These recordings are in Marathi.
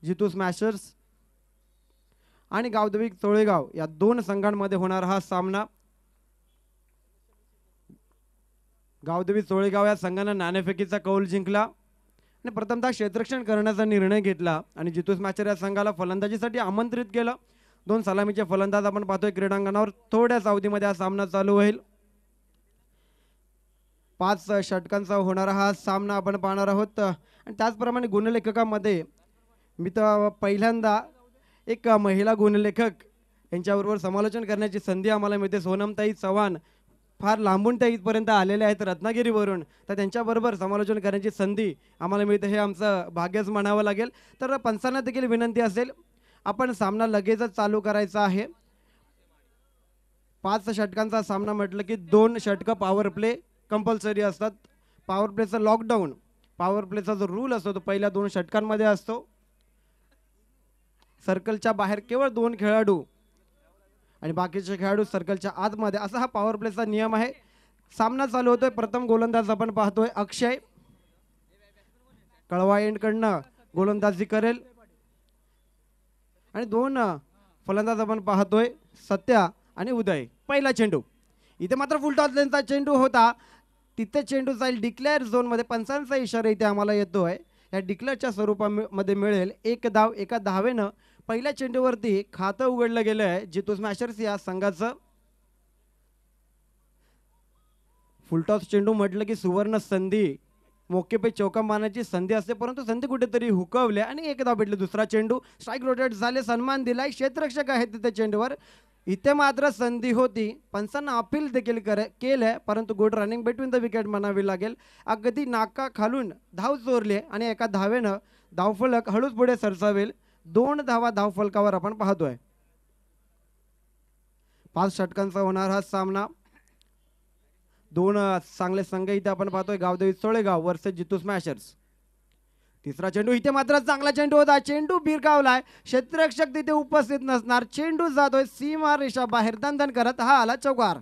जितू स्मॅशर्स आणि गावदेवी तोळेगाव या दोन संघांमध्ये होणार हा सामना। गावदेवी तोळेगाव या संघाने नाणेफेकीचा कौल जिंकला आणि प्रथमतः क्षेत्ररक्षण करण्याचा निर्णय घेतला आणि जितू स्मॅशर या संघाला फलंदाजीसाठी आमंत्रित केलं। दोन सलामीचे फलंदाज आपण पाहतोय क्रीडांगणावर। थोड्याच अवधीमध्ये हा सामना चालू होईल। 5 षटकांचा होणारा हा सामना आपण पाहणार आहोत आणि त्याचप्रमाणे गुणलेखकामध्ये मी तर पहिल्यांदा एक महिला गुणलेखक यांच्याबरोबर समालोचन करण्याची संधी आम्हाला मिळते। सोनमताई चव्हाण फार लांबून त्या इथपर्यंत आलेले आहेत रत्नागिरीवरून, तर त्यांच्याबरोबर समालोचन करण्याची संधी आम्हाला मिळते, हे आमचं भाग्यच म्हणावं लागेल। तर पंचांना देखील विनंती असेल, आपण सामना लगेचच चालू करायचा आहे। 5 षटकांचा सामना म्हटलं की 2 षटकं पॉवर प्ले कंपल्सरी असतात। पॉवर प्लेचा लॉकडाऊन, पॉवर प्लेचा जो रूल असतो तो पहिल्या 2 षटकांमध्ये असतो। सर्कलच्या बाहेर केवळ 2 खेळाडू आणि बाकीचे खेळाडू सर्कलच्या आतमध्ये, असा हा पॉवर प्लेचा नियम आहे। सामना चालू होतोय। प्रथम गोलंदाज आपण पाहतोय अक्षय, कळवा एंडकडनं गोलंदाजी करेल आणि 2 फलंदाज आपण पाहतोय सत्या आणि उदय। पहिला चेंडू, इथे मात्र फुलटॉस लेनचा चेंडू होता, तिथे चेंडू जाईल डिक्लेअर झोनमध्ये। पंचांचा इशारा इथे आम्हाला येतोय, या डिक्लेअरच्या स्वरूपामध्ये मिळेल 1 धाव। एका धावेनं पहिल्या चेंडूवरती खातं उघडलं गेलं आहे जितू स्मॅशर्स या संघाचं। फुलटॉस चेंडू म्हटलं की सुवर्ण संधी, मौके पे चौका मारण्याची संधी असते, परंतु संधी कुठेतरी हुकवले आणि 1 धाव भेटले। दुसरा चेंडू स्ट्राईक रोटेट झाले, सन्मान दिलाय, क्षेत्ररक्षक आहे तिथे चेंडूवर। इथे मात्र संधी होती, पंचांना अपील देखील केलंय, परंतु good running between the wicket म्हणावी लागेल। अगदी नाका खालून धाव चोरली आणि एका धावेनं धावफलक हळूच पुढे सरसावेल। 2 धावा धावफलकावर आपण पाहतोय। 5 षटकांचा होणार हा सामना। 2 चांगले संघ इथे आपण पाहतोय, गावदेवी तोळेगाव वर्सेस जितू स्मॅशर्स। तिसरा चेंडू, इथे मात्र चांगला चेंडू होता, चेंडू भिरकावलाय, क्षेत्ररक्षक तिथे उपस्थित नसणार, चेंडू जातोय सीमा रेषा बाहेर, दणदण करत हा आला चौकार।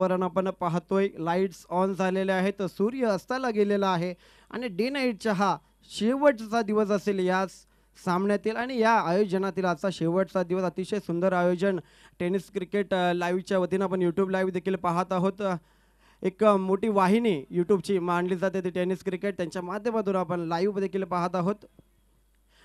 आपण पाहतोय लाईट्स ऑन झालेले आहेत, सूर्य अस्ताला गेलेला आहे आणि डे नाईटचा हा शेवटचा दिवस असेल या सामन्यातील आणि या आयोजनातील आजचा शेवटचा दिवस। अतिशय सुंदर आयोजन, टेनिस क्रिकेट लाईव्हच्या वतीनं आपण यूट्यूब लाईव्ह देखील पाहत आहोत। एक मोठी वाहिनी यूट्यूबची मांडली जाते ती टेनिस क्रिकेट, त्यांच्या माध्यमातून आपण लाईव्ह देखील पाहत आहोत।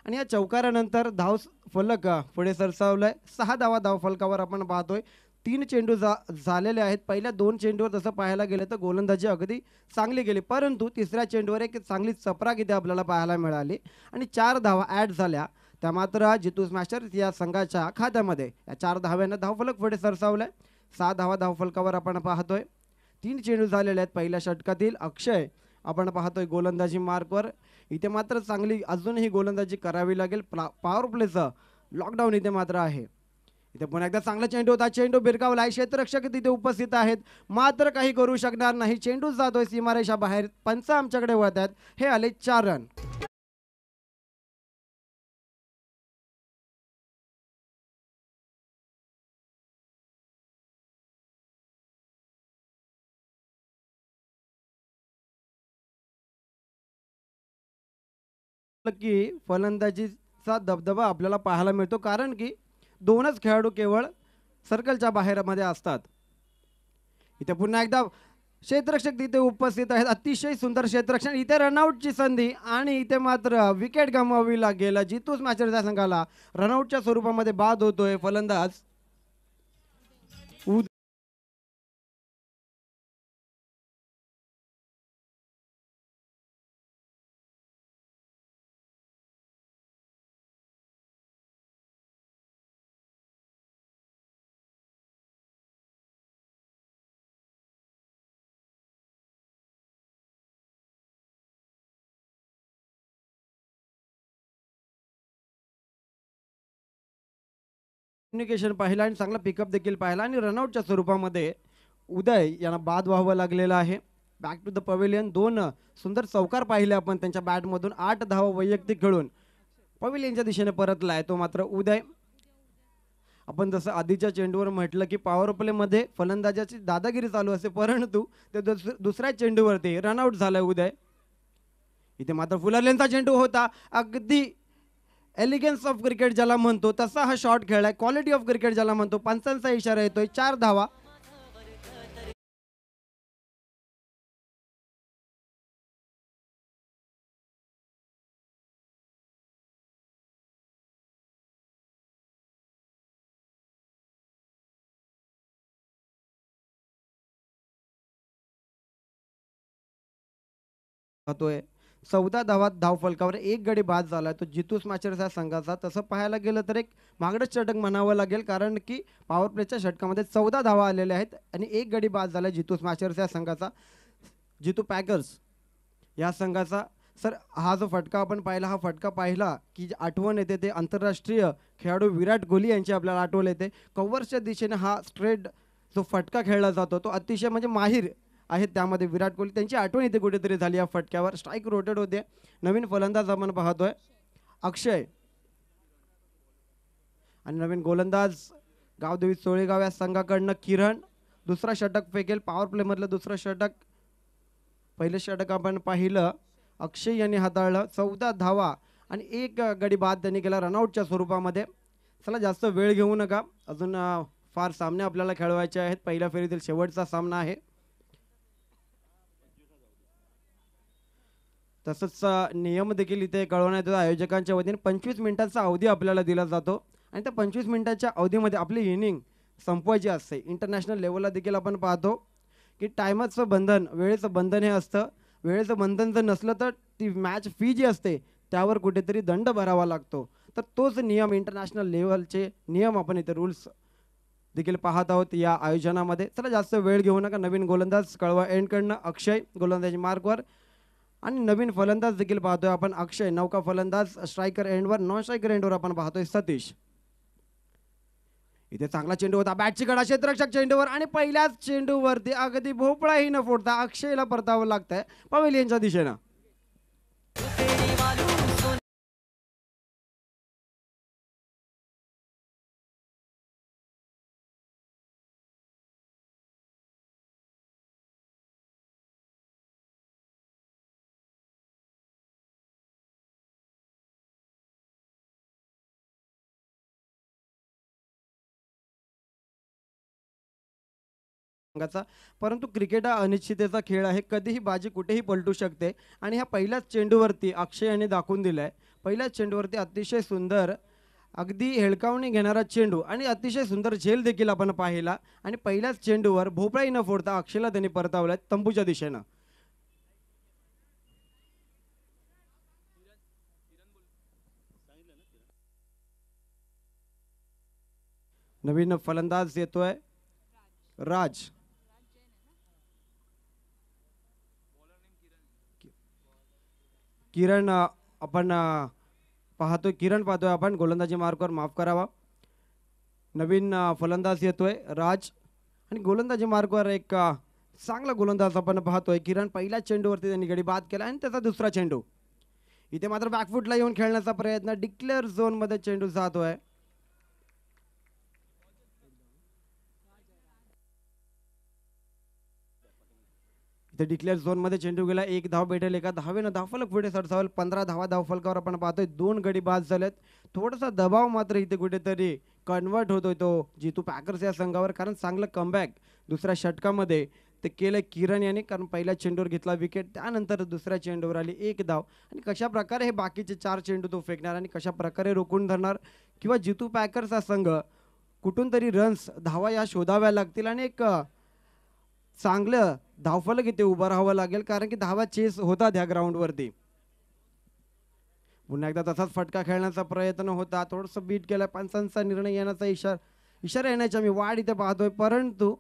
आणि या चौकारानंतर धाव फलक पुढे सरसावलाय, 6 धावा धाव फलकावर आपण पाहतोय। 3 चेंडू झालेले आहेत। पहिल्या 2 चेंडूवर तसं पाहायला गेलं तर गोलंदाजी अगदी चांगली गेली, परंतु तिसऱ्या चेंडूवर एक चांगली चपराक इथे आपल्याला पाहायला मिळाली आणि 4 धावा ॲड झाल्या, त्या मात्र जितू स्मॅशर्स या संघाच्या खात्यामध्ये। या 4 धाव्यानं धावफलक पुढे सरसावलाय, 6 धावा धावफलकावर आपण पाहतोय। 3 चेंडू झालेले आहेत पहिल्या षटकातील। अक्षय आपण पाहतोय गोलंदाजी मार्कवर, इथे मात्र चांगली अजूनही गोलंदाजी करावी लागेल। पॉवर प्लेचं लॉकडाऊन इथे मात्र आहे। इथे पुन्हा एकदा चांगला चेंडू होता, चेंडू भिरकावला, क्षेत्ररक्षक तिथे उपस्थित आहेत, मात्र काही करू शकणार नाही, चेंडू जातोय सीमारेषा बाहेर। पंच आमच्याकडे वळत आहेत, हे आले 4 रन। की फलंदाजीचा दबदबा आपल्याला पाहायला मिळतो, कारण की 2च खेळाडू केवळ सर्कलच्या बाहेर मध्ये असतात। इथे पुन्हा एकदा क्षेत्ररक्षक तिथे उपस्थित आहेत, अतिशय सुंदर क्षेत्ररक्षण, इथे रनआउटची संधी आणि इथे मात्र विकेट गमावावी लागेल। जितू स्मॅशर्सच्या संघाला रनआउटच्या स्वरूपामध्ये बाद होतोय। फलंदाज कम्युनिकेशन पाहिला आणि चांगला पिकअप देखील पाहिला आणि रनआउटच्या स्वरूपामध्ये उदय यांना बाद व्हावं लागलेलं आहे। Back to the pavilion. दोन सुंदर चौकार पाहिले आपण त्यांच्या बॅटमधून. 8 धावा वैयक्तिक खेळून पवेलियनच्या दिशेने परतलाय तो मात्र उदय. आपण जसं आधीच्या चेंडूवर म्हटलं की पॉवर प्लेमध्ये फलंदाजाची दादागिरी चालू असते, परंतु ते दुसऱ्या चेंडूवरती रनआउट झालाय उदय. इथे मात्र फुलरलेनचा चेंडू होता. अगदी एलिगन्स ऑफ क्रिकेट ज्याला म्हणतो तसा हा शॉट खेळलाय. क्वालिटी ऑफ क्रिकेट ज्याला म्हणतो. पंचांचा इशारा येतोय. 4 धावा. होतोय 14 धावात धावफलकावर एक गडी बाद झाला तो जितू स्मॅचर्स या संघाचा. तसं पाहायला गेलं तर एक मागडच षटक म्हणावं लागेल, कारण की पॉवर प्लेच्या षटकामध्ये 14 धावा आलेल्या आहेत आणि एक गडी बाद झाला जितू स्मॅचर्स या संघाचा. जितू पॅकर्स या संघाचा. सर हा जो फटका आपण पाहिला, हा फटका पाहिला की आठवण येते ते आंतरराष्ट्रीय खेळाडू विराट कोहली यांची आपल्याला आठवण येते. कव्हर्सच्या दिशेने हा स्ट्रेट जो फटका खेळला जातो तो अतिशय म्हणजे माहीर आहेत त्यामध्ये विराट कोहली. त्यांची आठवण इथे कुठेतरी झाली या फटक्यावर. स्ट्राईक रोटेट होते. नवीन फलंदाज आपण पाहतोय अक्षय आणि नवीन गोलंदाज गावदेवी सोळेगाव या संघाकडनं किरण. दुसरा षटक फेकेल पॉवर प्ले मधलं दुसरं षटक. पहिलं षटक आपण पाहिलं अक्षय यांनी हाताळलं. 14 धावा आणि एक गडी बाद त्यांनी केला रनआउटच्या स्वरूपामध्ये. चला जास्त वेळ घेऊ नका, अजून फार सामने आपल्याला खेळवायचे आहेत. पहिल्या फेरीतील शेवटचा सामना आहे. तसंच नियम देखील इथे कळवण्यात येतो आयोजकांच्या वतीने. 25 मिनिटांचा अवधी आपल्याला दिला जातो आणि त्या 25 मिनिटाच्या अवधीमध्ये आपली इनिंग संपवायची असते. इंटरनॅशनल लेवलला देखील आपण पाहतो की टायमाचं बंधन, वेळेचं बंधन हे असतं. वेळेचं बंधन जर नसलं तर ती मॅच फी जी असते त्यावर कुठेतरी दंड भरावा लागतो. तर तोच नियम इंटरनॅशनल लेवलचे नियम आपण इथे रूल्स देखील पाहत आहोत या आयोजनामध्ये. चला जास्त वेळ घेऊ नका. नवीन गोलंदाज कळवा एंडकडनं अक्षय गोलंदाजी मार्कवर आणि नवीन फलंदाज देखील पाहतोय आपण अक्षय. नौका फलंदाज स्ट्रायकर एंडवर. नॉन स्ट्रायकर एंडवर आपण पाहतोय सतीश. इथे चांगला चेंडू होता. बॅटची कडा क्षेत्ररक्षक चेंडूवर आणि पहिल्याच चेंडूवरती अगदी भोपळाही न फोडता अक्षयला परतावं लागतंय पवेलियनच्या दिशेनं. परंतु क्रिकेट हा अनिश्चिततेचा खेळ आहे. कधीही बाजी कुठेही पलटू शकते आणि ह्या पहिल्याच चेंडूवरती अक्षय यांनी दाखवून दिलाय. पहिल्याच चेंडूवरती अतिशय सुंदर अगदी हेळकावणी घेणारा चेंडू आणि अतिशय सुंदर झेल देखील आपण पाहिला आणि पहिल्याच चेंडूवर भोपळाही न फोडता अक्षयला त्यांनी परतावलाय तंबूच्या दिशेनं. नवीन फलंदाज येतोय राज. किरण आपण पाहतोय आपण गोलंदाजी मार्कवर. माफ करावा. नवीन फलंदाज येतोय राज आणि गोलंदाजी मार्कवर एक चांगला गोलंदाज आपण पाहतोय किरण. पहिल्या चेंडूवरती त्यांनी गडी बाद केला आणि त्याचा दुसरा चेंडू. इथे मात्र बॅकफुटला येऊन खेळण्याचा प्रयत्न. डिक्लेअर झोन मध्ये चेंडू जातोय. इथे डिक्लेअर झोन मध्ये चेंडू गेला. एक धाव भेटेल. एका धावेनं धावफलक पुढे सरसावेल. 15 धावा धावफलकावर आपण पाहतोय. 2 गडी बाद झालेत. थोडासा दबाव मात्र इथे कुठेतरी कन्वर्ट होतोय तो जितू पॅकर्स या संघावर, कारण चांगलं कमबॅक दुसऱ्या षटकामध्ये ते केलं किरण यांनी, कारण पहिल्या चेंडूवर घेतला विकेट. त्यानंतर दुसऱ्या चेंडूवर आली एक धाव आणि कशा प्रकारे हे बाकीचे 4 चेंडू तो फेकणार आणि कशा प्रकारे रोखून धरणार किंवा जितू पॅकर्सचा संघ कुठून तरी रन्स धावा या शोधाव्या लागतील आणि एक चांगलं धावफलक इथे उभं राहावं लागेल, कारण की धावा चेस होतात ह्या ग्राउंडवरती. पुन्हा एकदा तसाच फटका खेळण्याचा प्रयत्न होता. थोडंसं बीट केला. पंचांचा निर्णय येण्याचा इशारा येण्याच्या मी वाढ इथे पाहतोय, परंतु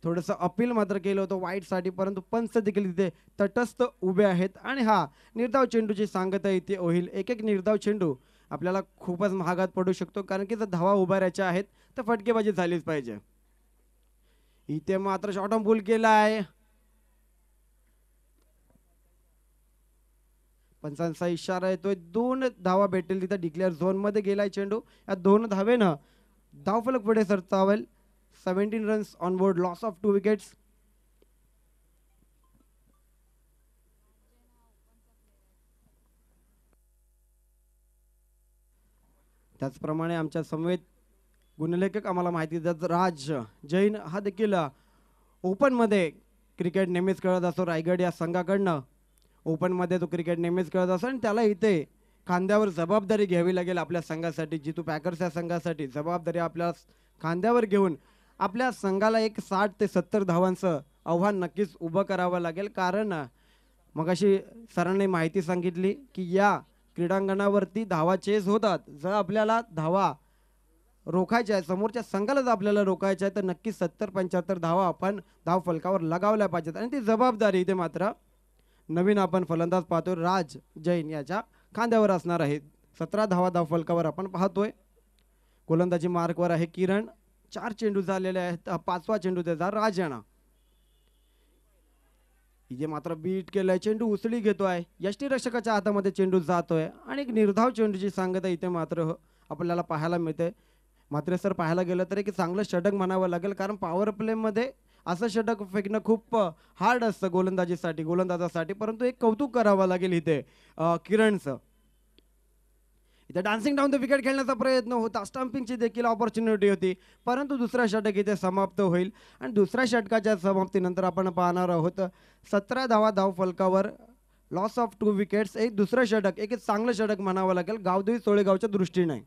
थोडंसं अपील मात्र केलं होतं वाईटसाठी, परंतु पंच देखील तिथे तटस्थ उभे आहेत आणि हा निर्धाव चेंडूची सांगता इथे होईल. एक एक निर्धाव चेंडू आपल्याला खूपच महागात पडू शकतो, कारण की जर धावा उभारायच्या आहेत तर फटकेबाजी झालीच पाहिजे. इथे मात्र शॉर्ट ऑन बॉल केला आहे पंचांचा इशारा येतोय, 2 धावा भेटेल तिथं. डिक्लेअर झोन मध्ये गेलाय चेंडू. या 2 धावेनं धावफलक पुढे सरसावेल. 17 runs on board, loss of 2 wickets. त्याचप्रमाणे आमच्या समवेत गुणलेखक आम्हाला माहिती देतात, राज जैन हा देखील ओपनमध्ये क्रिकेट नेहमीच खेळत असतो रायगड या संघाकडनं. ओपनमध्ये तो क्रिकेट नेहमीच खेळत असतो आणि त्याला इथे खांद्यावर जबाबदारी घ्यावी लागेल आपल्या संघासाठी. जितू पॅकर्स या संघासाठी जबाबदारी आपल्या खांद्यावर घेऊन आपल्या संघाला एक 60 ते 70 धावांचं आव्हान नक्कीच उभं करावं लागेल. कारण मगाशी सरांनी माहिती सांगितली की या क्रीडांगणावरती धावा चेस होतात. जर आपल्याला धावा रोखायच्या आहे, समोरच्या संघालाच आपल्याला रोखायच्या आहे, तर नक्की 70-75 धावा आपण धाव फलकावर लगावल्या पाहिजेत. आणि ती जबाबदारी इथे मात्र नवीन आपण फलंदाज पाहतोय राज जैन याच्या खांद्यावर असणार आहे. 17 धावा धाव फलकावर आपण पाहतोय. गोलंदाजी मार्कवर आहे किरण. 4 चेंडू झालेले आहेत. 5वा चेंडू त्याचा राज यांना. इथे मात्र बीट केलाय, चेंडू उसळी घेतोय. यष्टीरक्षकाच्या हातामध्ये चेंडू जातोय आणि एक निर्धाव चेंडूची सांगता इथे मात्र आपल्याला पाहायला मिळते. मात्र सर पाहायला गेलं तर एक चांगलं षटक म्हणावं लागेल, कारण पॉवर प्लेमध्ये असं षटक फेकणं खूप हार्ड असतं गोलंदाजासाठी. परंतु एक कौतुक करावं लागेल इथे किरणचं. इथे डान्सिंग डाऊन द विकेट खेळण्याचा प्रयत्न होता, स्टंपिंगची देखील ऑपॉर्च्युनिटी होती, परंतु दुसरा षटक इथे समाप्त होईल. आणि दुसऱ्या षटकाच्या समाप्तीनंतर आपण पाहणार आहोत 17 धावा धाव फलकावर, लॉस ऑफ 2 विकेट्स. एक दुसरं षटक, एक चांगलं षटक म्हणावं लागेल गावदेवी सोळेगावच्या दृष्टीने.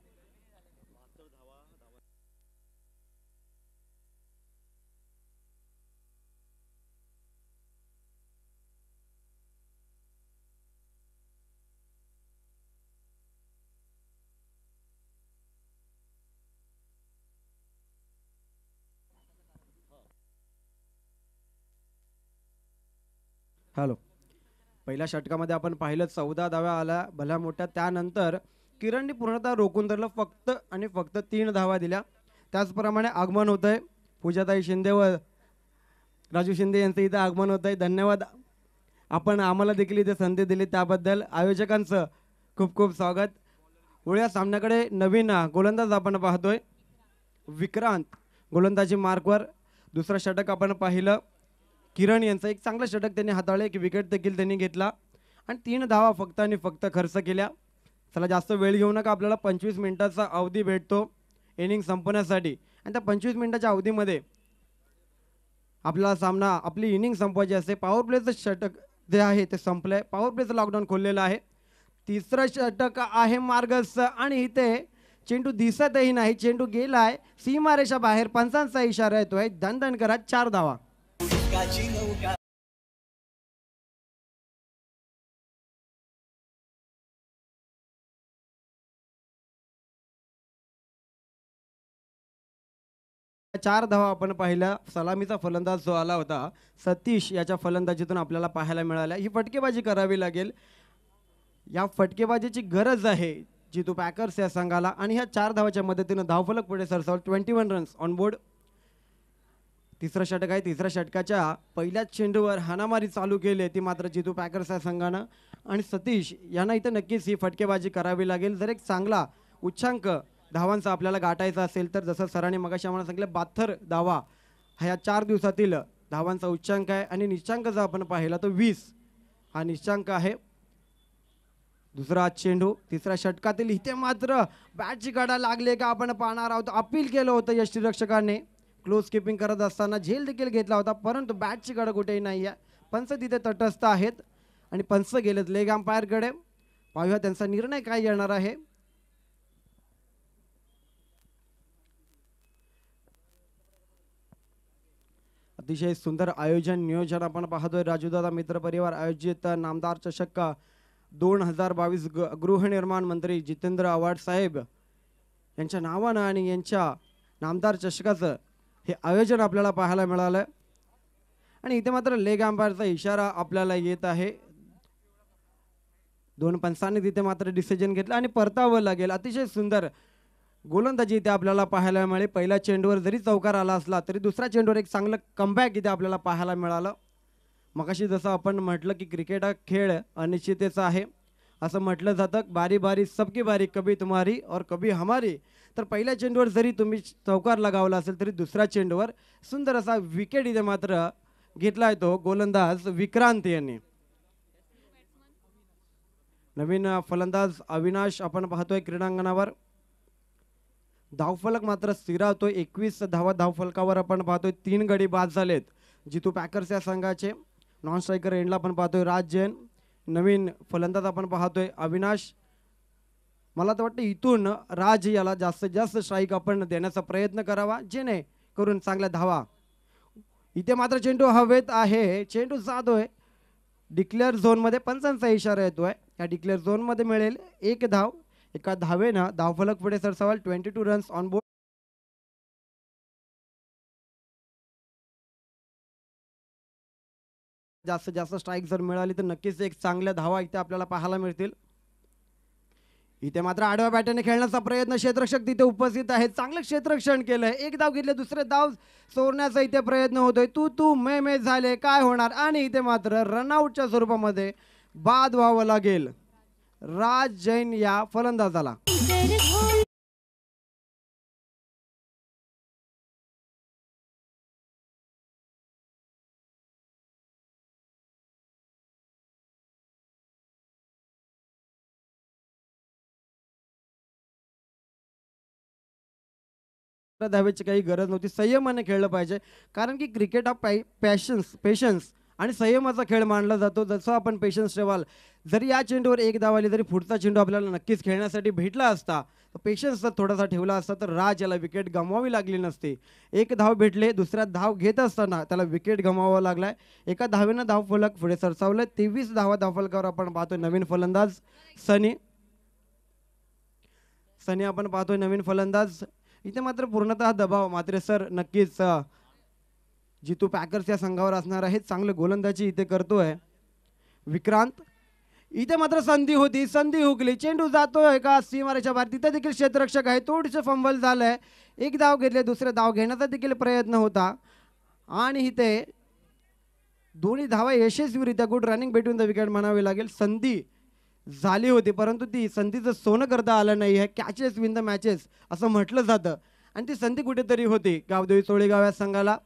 हॅलो, पहिल्या षटकामध्ये आपण पाहिलं 14 धावा आल्या भल्या मोठ्या. त्यानंतर किरणने पूर्णतः रोखून धरलं, फक्त आणि फक्त 3 धावा दिल्या. त्याचप्रमाणे आगमन होत आहे पूजाताई शिंदे व राजू शिंदे यांचं इथं आगमन होत आहे. धन्यवाद, आपण आम्हाला देखील इथे संधी दिली त्याबद्दल आयोजकांचं खूप खूप स्वागत. वळूया सामन्याकडे. नवीन गोलंदाज आपण पाहतोय विक्रांत. गोलंदाजी मार्कवर. दुसरं षटक आपण पाहिलं किरण यांचं, एक चांगलं षटक त्यांनी हाताळले, एक विकेट देखील त्यांनी घेतला आणि 3 धावा फक्त आणि फक्त खर्च केल्या. चला जास्त वेळ घेऊ नका, आपल्याला 25 मिनिटाचा अवधी भेटतो इनिंग संपण्यासाठी. आणि त्या 25 मिनिटाच्या अवधीमध्ये आपला सामना, आपली इनिंग संपवायची असते. पॉवर प्लेचं षटक जे आहे ते संपलंय, पॉवर प्लेचं लॉकडाऊन खोललेलं आहे. तिसरं षटक आहे मार्गस आणि इथे चेंडू दिसतही नाही, चेंडू गेलाय सीमारेषा बाहेर. पंचांचा इशारा येतोय, दणदण करा. 4 धावा. 4 धावा आपण पाहिल्या. सलामीचा फलंदाज जो आला होता सतीश याच्या फलंदाजीतून आपल्याला पाहायला मिळाल्या. ही फटकेबाजी करावी लागेल, या फटकेबाजीची गरज आहे जितू पॅकर्स या संघाला. आणि ह्या 4 धावाच्या मदतीनं धावफलक पुढे सरसावल. 21 रन्स ऑन बोर्ड. तिसरं षटक आहे. तिसऱ्या षटकाच्या पहिल्याच चेंडूवर हाणामारी चालू केली ती मात्र जितू पॅकर्स या संघानं. आणि सतीश यांना इथं नक्कीच ही फटकेबाजी करावी लागेल जर एक चांगला उच्चांक धावांचा आपल्याला गाठायचा असेल तर. जसं सरांनी मगाशी आम्हाला सांगितलं 72 धावा हा या 4 दिवसातील धावांचा उच्चांक आहे. आणि निश्चांक जर आपण पाहिला तर 20 हा निश्चांक आहे. दुसरा चेंडू तिसऱ्या षटकातील. इथे मात्र बॅटची कडा लागले का आपण पाहणार आहोत. अपील केलं होतं यष्टीरक्षकाने, क्लोज किपिंग करत असताना झेल देखील घेतला होता, परंतु बॅटची कडा कुठेही नाही आहे. पंच तिथे तटस्थ आहेत आणि पंच गेलेत लेग अंपायरकडे. पाहूया त्यांचा निर्णय काय येणार आहे. अतिशय सुंदर आयोजन नियोजन आपण पाहतोय. राजूदादा मित्र परिवार आयोजित नामदार चषक 2022 गृहनिर्माण मंत्री जितेंद्र आव्हाड साहेब यांच्या नावानं आणि यांच्या नामदार चषकाचं हे आयोजन आपल्याला पाहायला मिळालं. आणि इथे मात्र लेग अंपायरचा इशारा आपल्याला येत आहे. 2 पंचांनी तिथे मात्र डिसिजन घेतलं आणि परतावं लागेल. अतिशय सुंदर गोलंदाजी इथे आपल्याला पाहायला मिळाली. पहिल्या चेंडूवर जरी चौकार आला असला तरी दुसऱ्या चेंडूवर एक चांगलं कमबॅक इथे आपल्याला पाहायला मिळालं. मगाशी जसं आपण म्हटलं की क्रिकेट हा खेळ अनिश्चिततेचा आहे. असं म्हटलं जातं, बारी बारी सबकी बारी, कभी तुम्हारी और कभी हमारी. तर पहिल्या चेंडूवर जरी तुम्ही चौकार लगावला असेल तरी दुसऱ्या चेंडूवर सुंदर असा विकेट इथे मात्र घेतलाय तो गोलंदाज विक्रांत यांनी. नवीन फलंदाज अविनाश आपण पाहतोय क्रीडांगणावर. धावफलक मात्र स्थिरावतोय. 21 धावा धावफलकावर आपण पाहतोय. 3 गडी बाद झालेत जितू पॅकर्स या संघाचे. नॉन स्ट्रायकर एंडला आपण पाहतोय राज जैन. नवीन फलंदाज आपण पाहतोय अविनाश. मला तर वाटतं इथून राज याला जास्तीत जास्त स्ट्राईक आपण देण्याचा प्रयत्न करावा जेणे करून चांगल्या धावा. इथे मात्र चेंडू हवेत आहे. चेंडू जातोय डिक्लेअर झोनमध्ये. पंचांचा इशारा येतोय. या डिक्लेअर झोनमध्ये मिळेल 1 धाव. एका धावेनं धावफलक पुढे सरसावाल. 22 रन्स ऑन बोर्ड. जास्तीत जास्त स्ट्राईक जर मिळाली तर नक्कीच एक चांगल्या धावा इथे आपल्याला पाहायला मिळतील. इथे मात्र आडव्या बॅटने खेळण्याचा प्रयत्न. क्षेत्ररक्षक तिथे उपस्थित आहेत. चांगलं क्षेत्ररक्षण केलंय. 1 धाव घेतले. दुसरे धाव सोडण्याचा इथे प्रयत्न होतोय. तू मे झाले काय होणार. आणि इथे मात्र रनआउटच्या स्वरूपामध्ये बाद व्हावं लागेल राज जैन या फलंदाजाला. धावेची काही गरज नव्हती. संयमाने खेळलं पाहिजे कारण की क्रिकेट हा पेशन्स आणि संयमाचा खेळ मानला जातो. जसं आपण पेशन्स ठेवाल, जरी या चेंडूवर 1 धाव आली तरी पुढचा चेंडू आपल्याला नक्कीच खेळण्यासाठी भेटला असता. पेशन्स जर थोडासा ठेवला असता तर राज याला विकेट गमवावी लागली नसती. 1 धाव भेटले. दुसऱ्या धाव घेत असताना त्याला विकेट गमवावा लागलाय. एका धावेनं धावफलक पुढे सरसावलं. 23 धावा धावफलकावर आपण पाहतोय. नवीन फलंदाज सनी आपण पाहतोय. नवीन फलंदाज. इथे मात्र पूर्णतः दबाव मात्र सर नक्कीच जितू पॅकर्स या संघावर असणार आहे. चांगलं गोलंदाजी इथे करतोय विक्रांत. इथे मात्र संधी होती. संधी हुकली. चेंडू जातोय का सीमारेच्या बाहेर. तिथे देखील क्षेत्ररक्षक आहे. थोडीसं फंबल झालंय. 1 धाव घेतले. दुसरे धाव घेण्याचा देखील प्रयत्न होता आणि इथे दोन्ही धावा यशस्वीरित्या good running between the wicket म्हणावी लागेल. संधी झाली होती परंतु ती संधीचं सोनं करता आलं नाही आहे. कॅचेस विन द मॅचेस असं म्हटलं जातं आणि ती संधी कुठेतरी होती गावदेवी चोळेगाव या संघाला.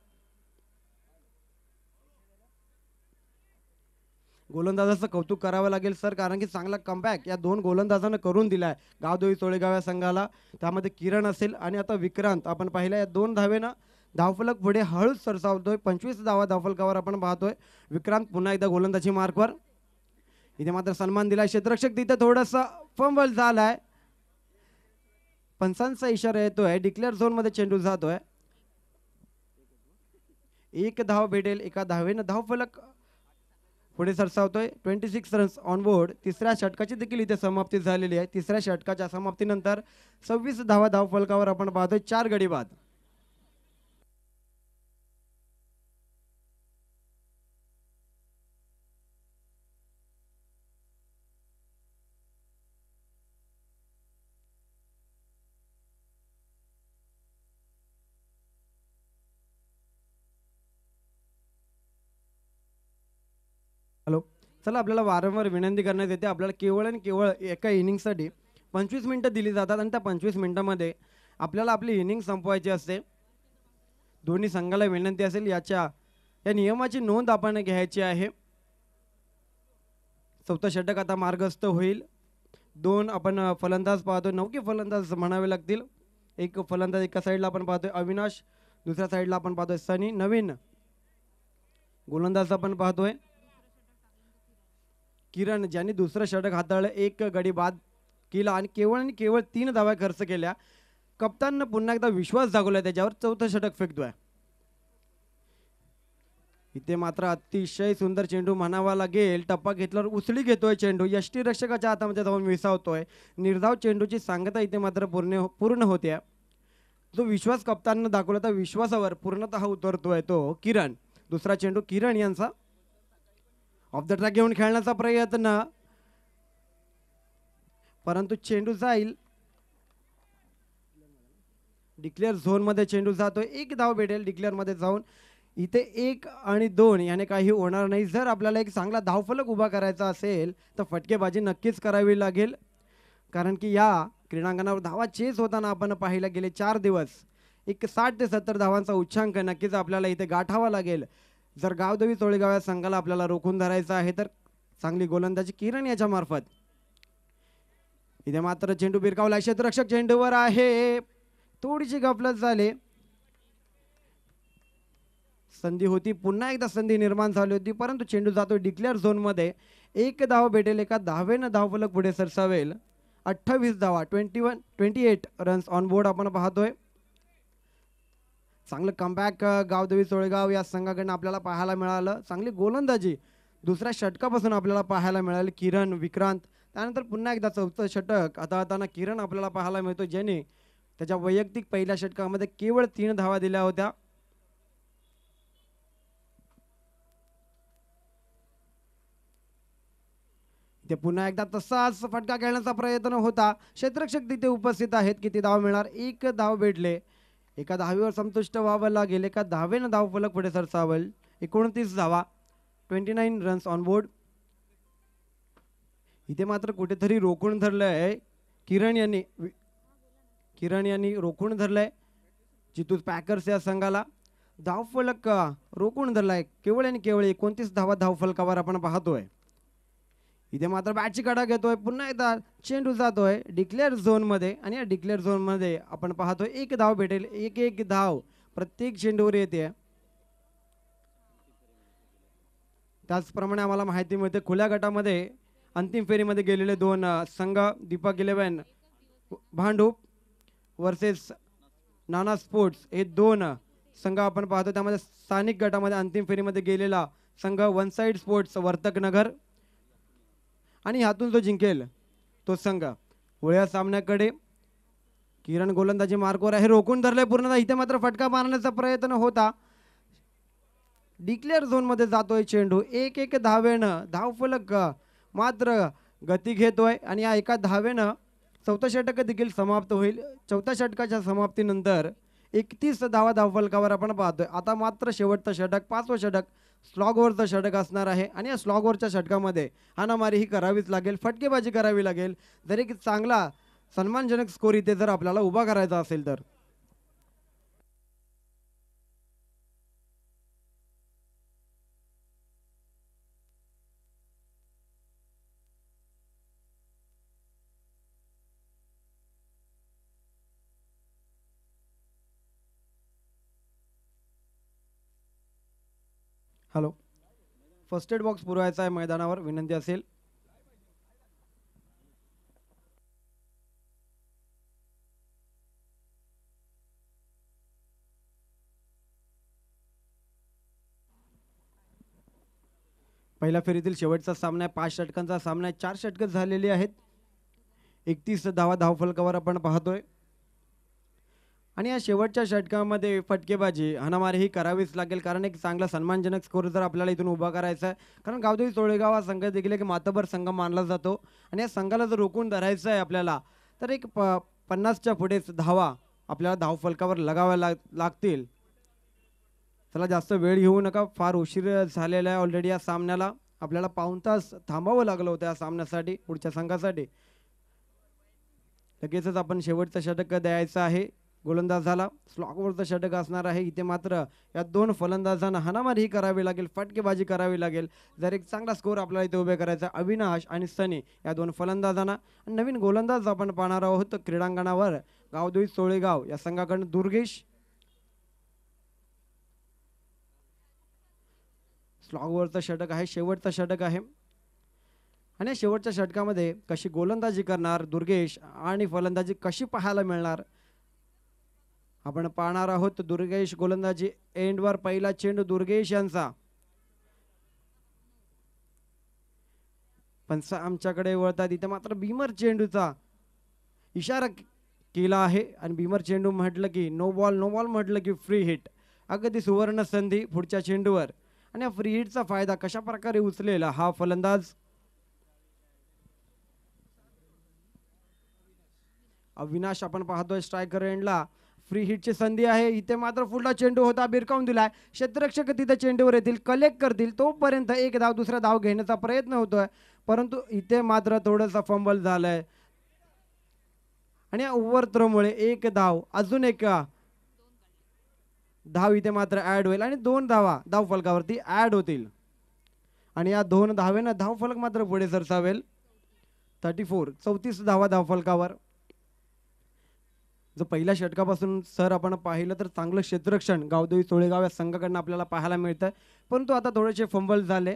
गोलंदाजाचं कौतुक करावं लागेल सर कारण की चांगला कमबॅक या 2 गोलंदाजांना करून दिलाय गावदेवी चोळेगाव या संघाला. त्यामध्ये किरण असेल आणि आता विक्रांत आपण पाहिलं. या 2 धावेनं धावफलक पुढे हळूच सरसावतोय. 25 धावा धावफलकावर आपण पाहतोय. विक्रांत पुन्हा एकदा गोलंदाजी मार्कवर. इथे मात्र सन्मान दिलाय. क्षेत्ररक्षक तिथे थोडासा फंबल झालाय. पंचांचा इशारा येतोय. डिक्लेअर झोन मध्ये चेंडू जातोय. 1 धाव भेटेल. एका धावेनं धावफलक पुढे सरसावतोय. 26 रन्स ऑन बोर्ड. तिसऱ्या षटकाची देखील इथे समाप्ती झालेली आहे. तिसऱ्या षटकाच्या समाप्तीनंतर 26 धावा धावफलकावर आपण पाहतोय. 4 गडी बाद. हॅलो. चला आपल्याला वारंवार विनंती करण्यात येते. आपल्याला केवळ आणि केवळ एका इनिंगसाठी 25 मिनिटं दिली जातात आणि त्या 25 मिनिटांमध्ये आपल्याला आपली इनिंग संपवायची असते. दोन्ही संघाला विनंती असेल या नियमाची नोंद आपण घ्यायची आहे. 4थं षटक आता मार्गस्थ होईल. 2 आपण फलंदाज पाहतोय. नौके फलंदाज म्हणावे लागतील. 1 फलंदाज एका साईडला आपण पाहतोय अविनाश. दुसऱ्या साईडला आपण पाहतोय सनी. नवीन गोलंदाज आपण पाहतोय किरण ज्यांनी दुसरं षटक हाताळलं. 1 गडी बाद केला आणि केवळ 3 धावा खर्च केल्या. कप्ताननं पुन्हा एकदा विश्वास दाखवला त्याच्यावर. 4थं षटक फेकतोय. इथे मात्र अतिशय सुंदर चेंडू म्हणावा लागेल. टप्पा घेतल्यावर उचली घेतोय चेंडू. यष्टीरक्षकाच्या हातामध्ये जाऊन विसावतोय. निर्धाव चेंडूची सांगता इथे मात्र पूर्ण होते. जो विश्वास कप्ताननं दाखवला त्या विश्वासावर पूर्णतः उतरतोय तो किरण. दुसरा चेंडू किरण यांचा. ऑफ द ट्रॅक घेऊन खेळण्याचा प्रयत्न परंतु चेंडू जाईल. डिक्लेअर झोन मध्ये चेंडू जातोय. 1 धाव भेटेल डिक्लेअर मध्ये जाऊन. इथे 1 आणि 2 याने काही होणार नाही. जर आपल्याला एक चांगला धावफलक उभा करायचा असेल तर फटकेबाजी नक्कीच करावी लागेल. कारण की या क्रीडांगणावर धावा चेस होताना आपण पाहायला गेले 4 दिवस एक 60 ते 70 धावांचा उच्चांक नक्कीच आपल्याला इथे गाठावा लागेल. जर गावदेवी तोळेगाव या संघाला आपल्याला रोखून धरायचं आहे तर चांगली गोलंदाजी किरण याच्या मार्फत. इथे मात्र चेंडू बिरकावला, क्षेत्ररक्षक चेंडूवर आहे, थोडीशी गफलत झाली. संधी होती, पुन्हा एकदा संधी निर्माण झाली होती, परंतु चेंडू जातो डिक्लेअर झोन मध्ये. एक धाव भेटेल, एका धावेनं धावफलक पुढे सरसावेल. 28 धावा, 28 रन्स ऑन बोर्ड आपण पाहतोय. चांगलं कमबॅक गावदेवी तोळेगाव या संघाकडून आपल्याला पाहायला मिळालं. चांगली गोलंदाजी दुसऱ्या षटकापासून आपल्याला पाहायला मिळाली. किरण, विक्रांत, त्यानंतर पुन्हा एकदा चौथं षटक हाताळताना किरण आपल्याला पाहायला मिळतो, ज्याने त्याच्या वैयक्तिक पहिल्या षटकामध्ये केवळ 3 धावा दिल्या होत्या. ते पुन्हा एकदा तसाच फटका खेळण्याचा प्रयत्न होता. क्षेत्ररक्षक तिथे उपस्थित आहेत. किती धाव मिळणार? 1 धाव भेटले. एका धावेवर संतुष्ट व्हावं लागेल. एका धावेनं धावफलक पुढे सरसावेल. 29 धावा, 29 रन्स ऑन बोर्ड. इथे मात्र कुठेतरी रोखून धरलंय किरण यांनी रोखून धरलंय चितूर पॅकर्स या संघाला. धावफलक रोखून धरलाय केवळ आणि केवळ 29 धावा धावफलकावर आपण पाहतोय. इथे मात्र बॅटची कडा घेतोय, पुन्हा एकदा चेंडू जातोय डिक्लेअर झोन मध्ये आणि या डिक्लेअर झोन मध्ये आपण पाहतोय 1 धाव भेटेल. एक धाव प्रत्येक चेंडूवर येते. त्याचप्रमाणे आम्हाला माहिती मिळते खुल्या गटामध्ये अंतिम फेरीमध्ये गेलेले 2 संघ, दीपक 11 भांडूप वर्सेस नाना स्पोर्ट्स, हे 2 संघ आपण पाहतो. त्यामध्ये स्थानिक गटामध्ये अंतिम फेरीमध्ये गेलेला संघ वन साइड स्पोर्ट्स वर्तक नगर, आणि ह्यातून जो जिंकेल तो संघ. पुढे सामन्याकडे किरण गोलंदाजी मार्कवर आहे, रोखून धरले पूर्ण. इथे मात्र फटका मारण्याचा प्रयत्न होता. डिक्लेअर झोन मध्ये जातोय चेंडू. 1 धावेनं धावफलक मात्र गती घेतोय आणि या एका धावेनं चौथं षटक देखील समाप्त होईल. चौथ्या षटकाच्या समाप्तीनंतर 31 धावा धावफलकावर आपण पाहतोय. आता मात्र शेवटचं षटक, 5वं षटक स्लॉगवरचं षटक असणार आहे आणि या स्लॉगवरच्या षटकामध्ये हाणामारी ही करावीच लागेल, फटकेबाजी करावी लागेल, जर एक चांगला सन्मानजनक स्कोर इथे जर आपल्याला उभा करायचा असेल तर. हॅलो, फर्स्ट एड बॉक्स पुरवायचा आहे मैदानावर, विनंती असेल. पहिल्या फेरीतील शेवटचा सामना आहे, 5 षटकांचा सामना आहे. 4 षटकं झालेली आहेत. 31 धावा धावफलकावर आपण पाहतोय आणि या शेवटच्या षटकामध्ये फटकेबाजी हाणामारी ही करावीच लागेल, कारण एक चांगला सन्मानजनक स्कोर जर आपल्याला इथून उभा करायचा आहे. कारण गावदेवी तोळेगाव हा संघ देखील एक मातबर संघ मानला जातो आणि या संघाला जर रोखून धरायचं आहे आपल्याला तर एक 50च्या पुढेच धावा आपल्याला धावफलकावर लगाव्या लागतील. चला, जास्त वेळ घेऊ नका, फार उशीर झालेला आहे ऑलरेडी या सामन्याला. आपल्याला पाऊण तास थांबावं लागलं होतं या सामन्यासाठी, पुढच्या संघासाठी. लगेचच आपण शेवटचं षटक द्यायचं आहे. गोलंदाज झाला, स्लॉगवरचं षटक असणार आहे. इथे मात्र या 2 फलंदाजांना हाणामारी करावी लागेल, फटकेबाजी करावी लागेल, जर एक चांगला स्कोर आपल्याला इथे उभे करायचा. अविनाश आणि सनी या 2 फलंदाजांना. नवीन गोलंदाज आपण पाहणार आहोत क्रीडांगणावर गावदेवी तोळेगाव या संघाकडून दुर्गेश. स्लॉगवरचं षटक आहे, शेवटचं षटक आहे आणि शेवटच्या षटकामध्ये कशी गोलंदाजी करणार दुर्गेश आणि फलंदाजी कशी पाहायला मिळणार आपण पाहणार आहोत. दुर्गेश गोलंदाजी एंडवर, पहिला चेंडू दुर्गेश यांचा. पण आमच्याकडे वळतात, इथे मात्र भीमर चेंडूचा इशारा केला आहे आणि भीमर चेंडू म्हटलं की नो बॉल म्हटलं की फ्री हिट. अगदी सुवर्ण संधी पुढच्या चेंडूवर आणि या फ्री हिटचा फायदा कशा प्रकारे उचलेला हा फलंदाज. अविनाश आपण पाहतोय स्ट्रायकर एंडला. फ्री हिटची संधी आहे. इथे मात्र पुढला चेंडू होता भिरकावून दिलाय. क्षेत्ररक्षक तिथे चेंडूवर येतील, कलेक्ट करतील. तोपर्यंत एक धाव दुसरा धाव घेण्याचा प्रयत्न होतोय, परंतु इथे मात्र थोडंसं फंबल झालंय आणि ओव्हर थ्रोमुळे एक धाव, अजून एक धाव इथे मात्र ऍड होईल आणि 2 धावा धाव फलकावरती ऍड होतील आणि या 2 धावेनं धाव फलक मात्र पुढे सरसावेल. 34 धावा धाव फलकावर. जो पहिल्या षटकापासून सर आपण पाहिलं तर चांगलं क्षेत्ररक्षण गावदेवी सोळेगाव या संघाकडनं आपल्याला पाहायला मिळतं, परंतु आता थोडेसे फंबल झाले,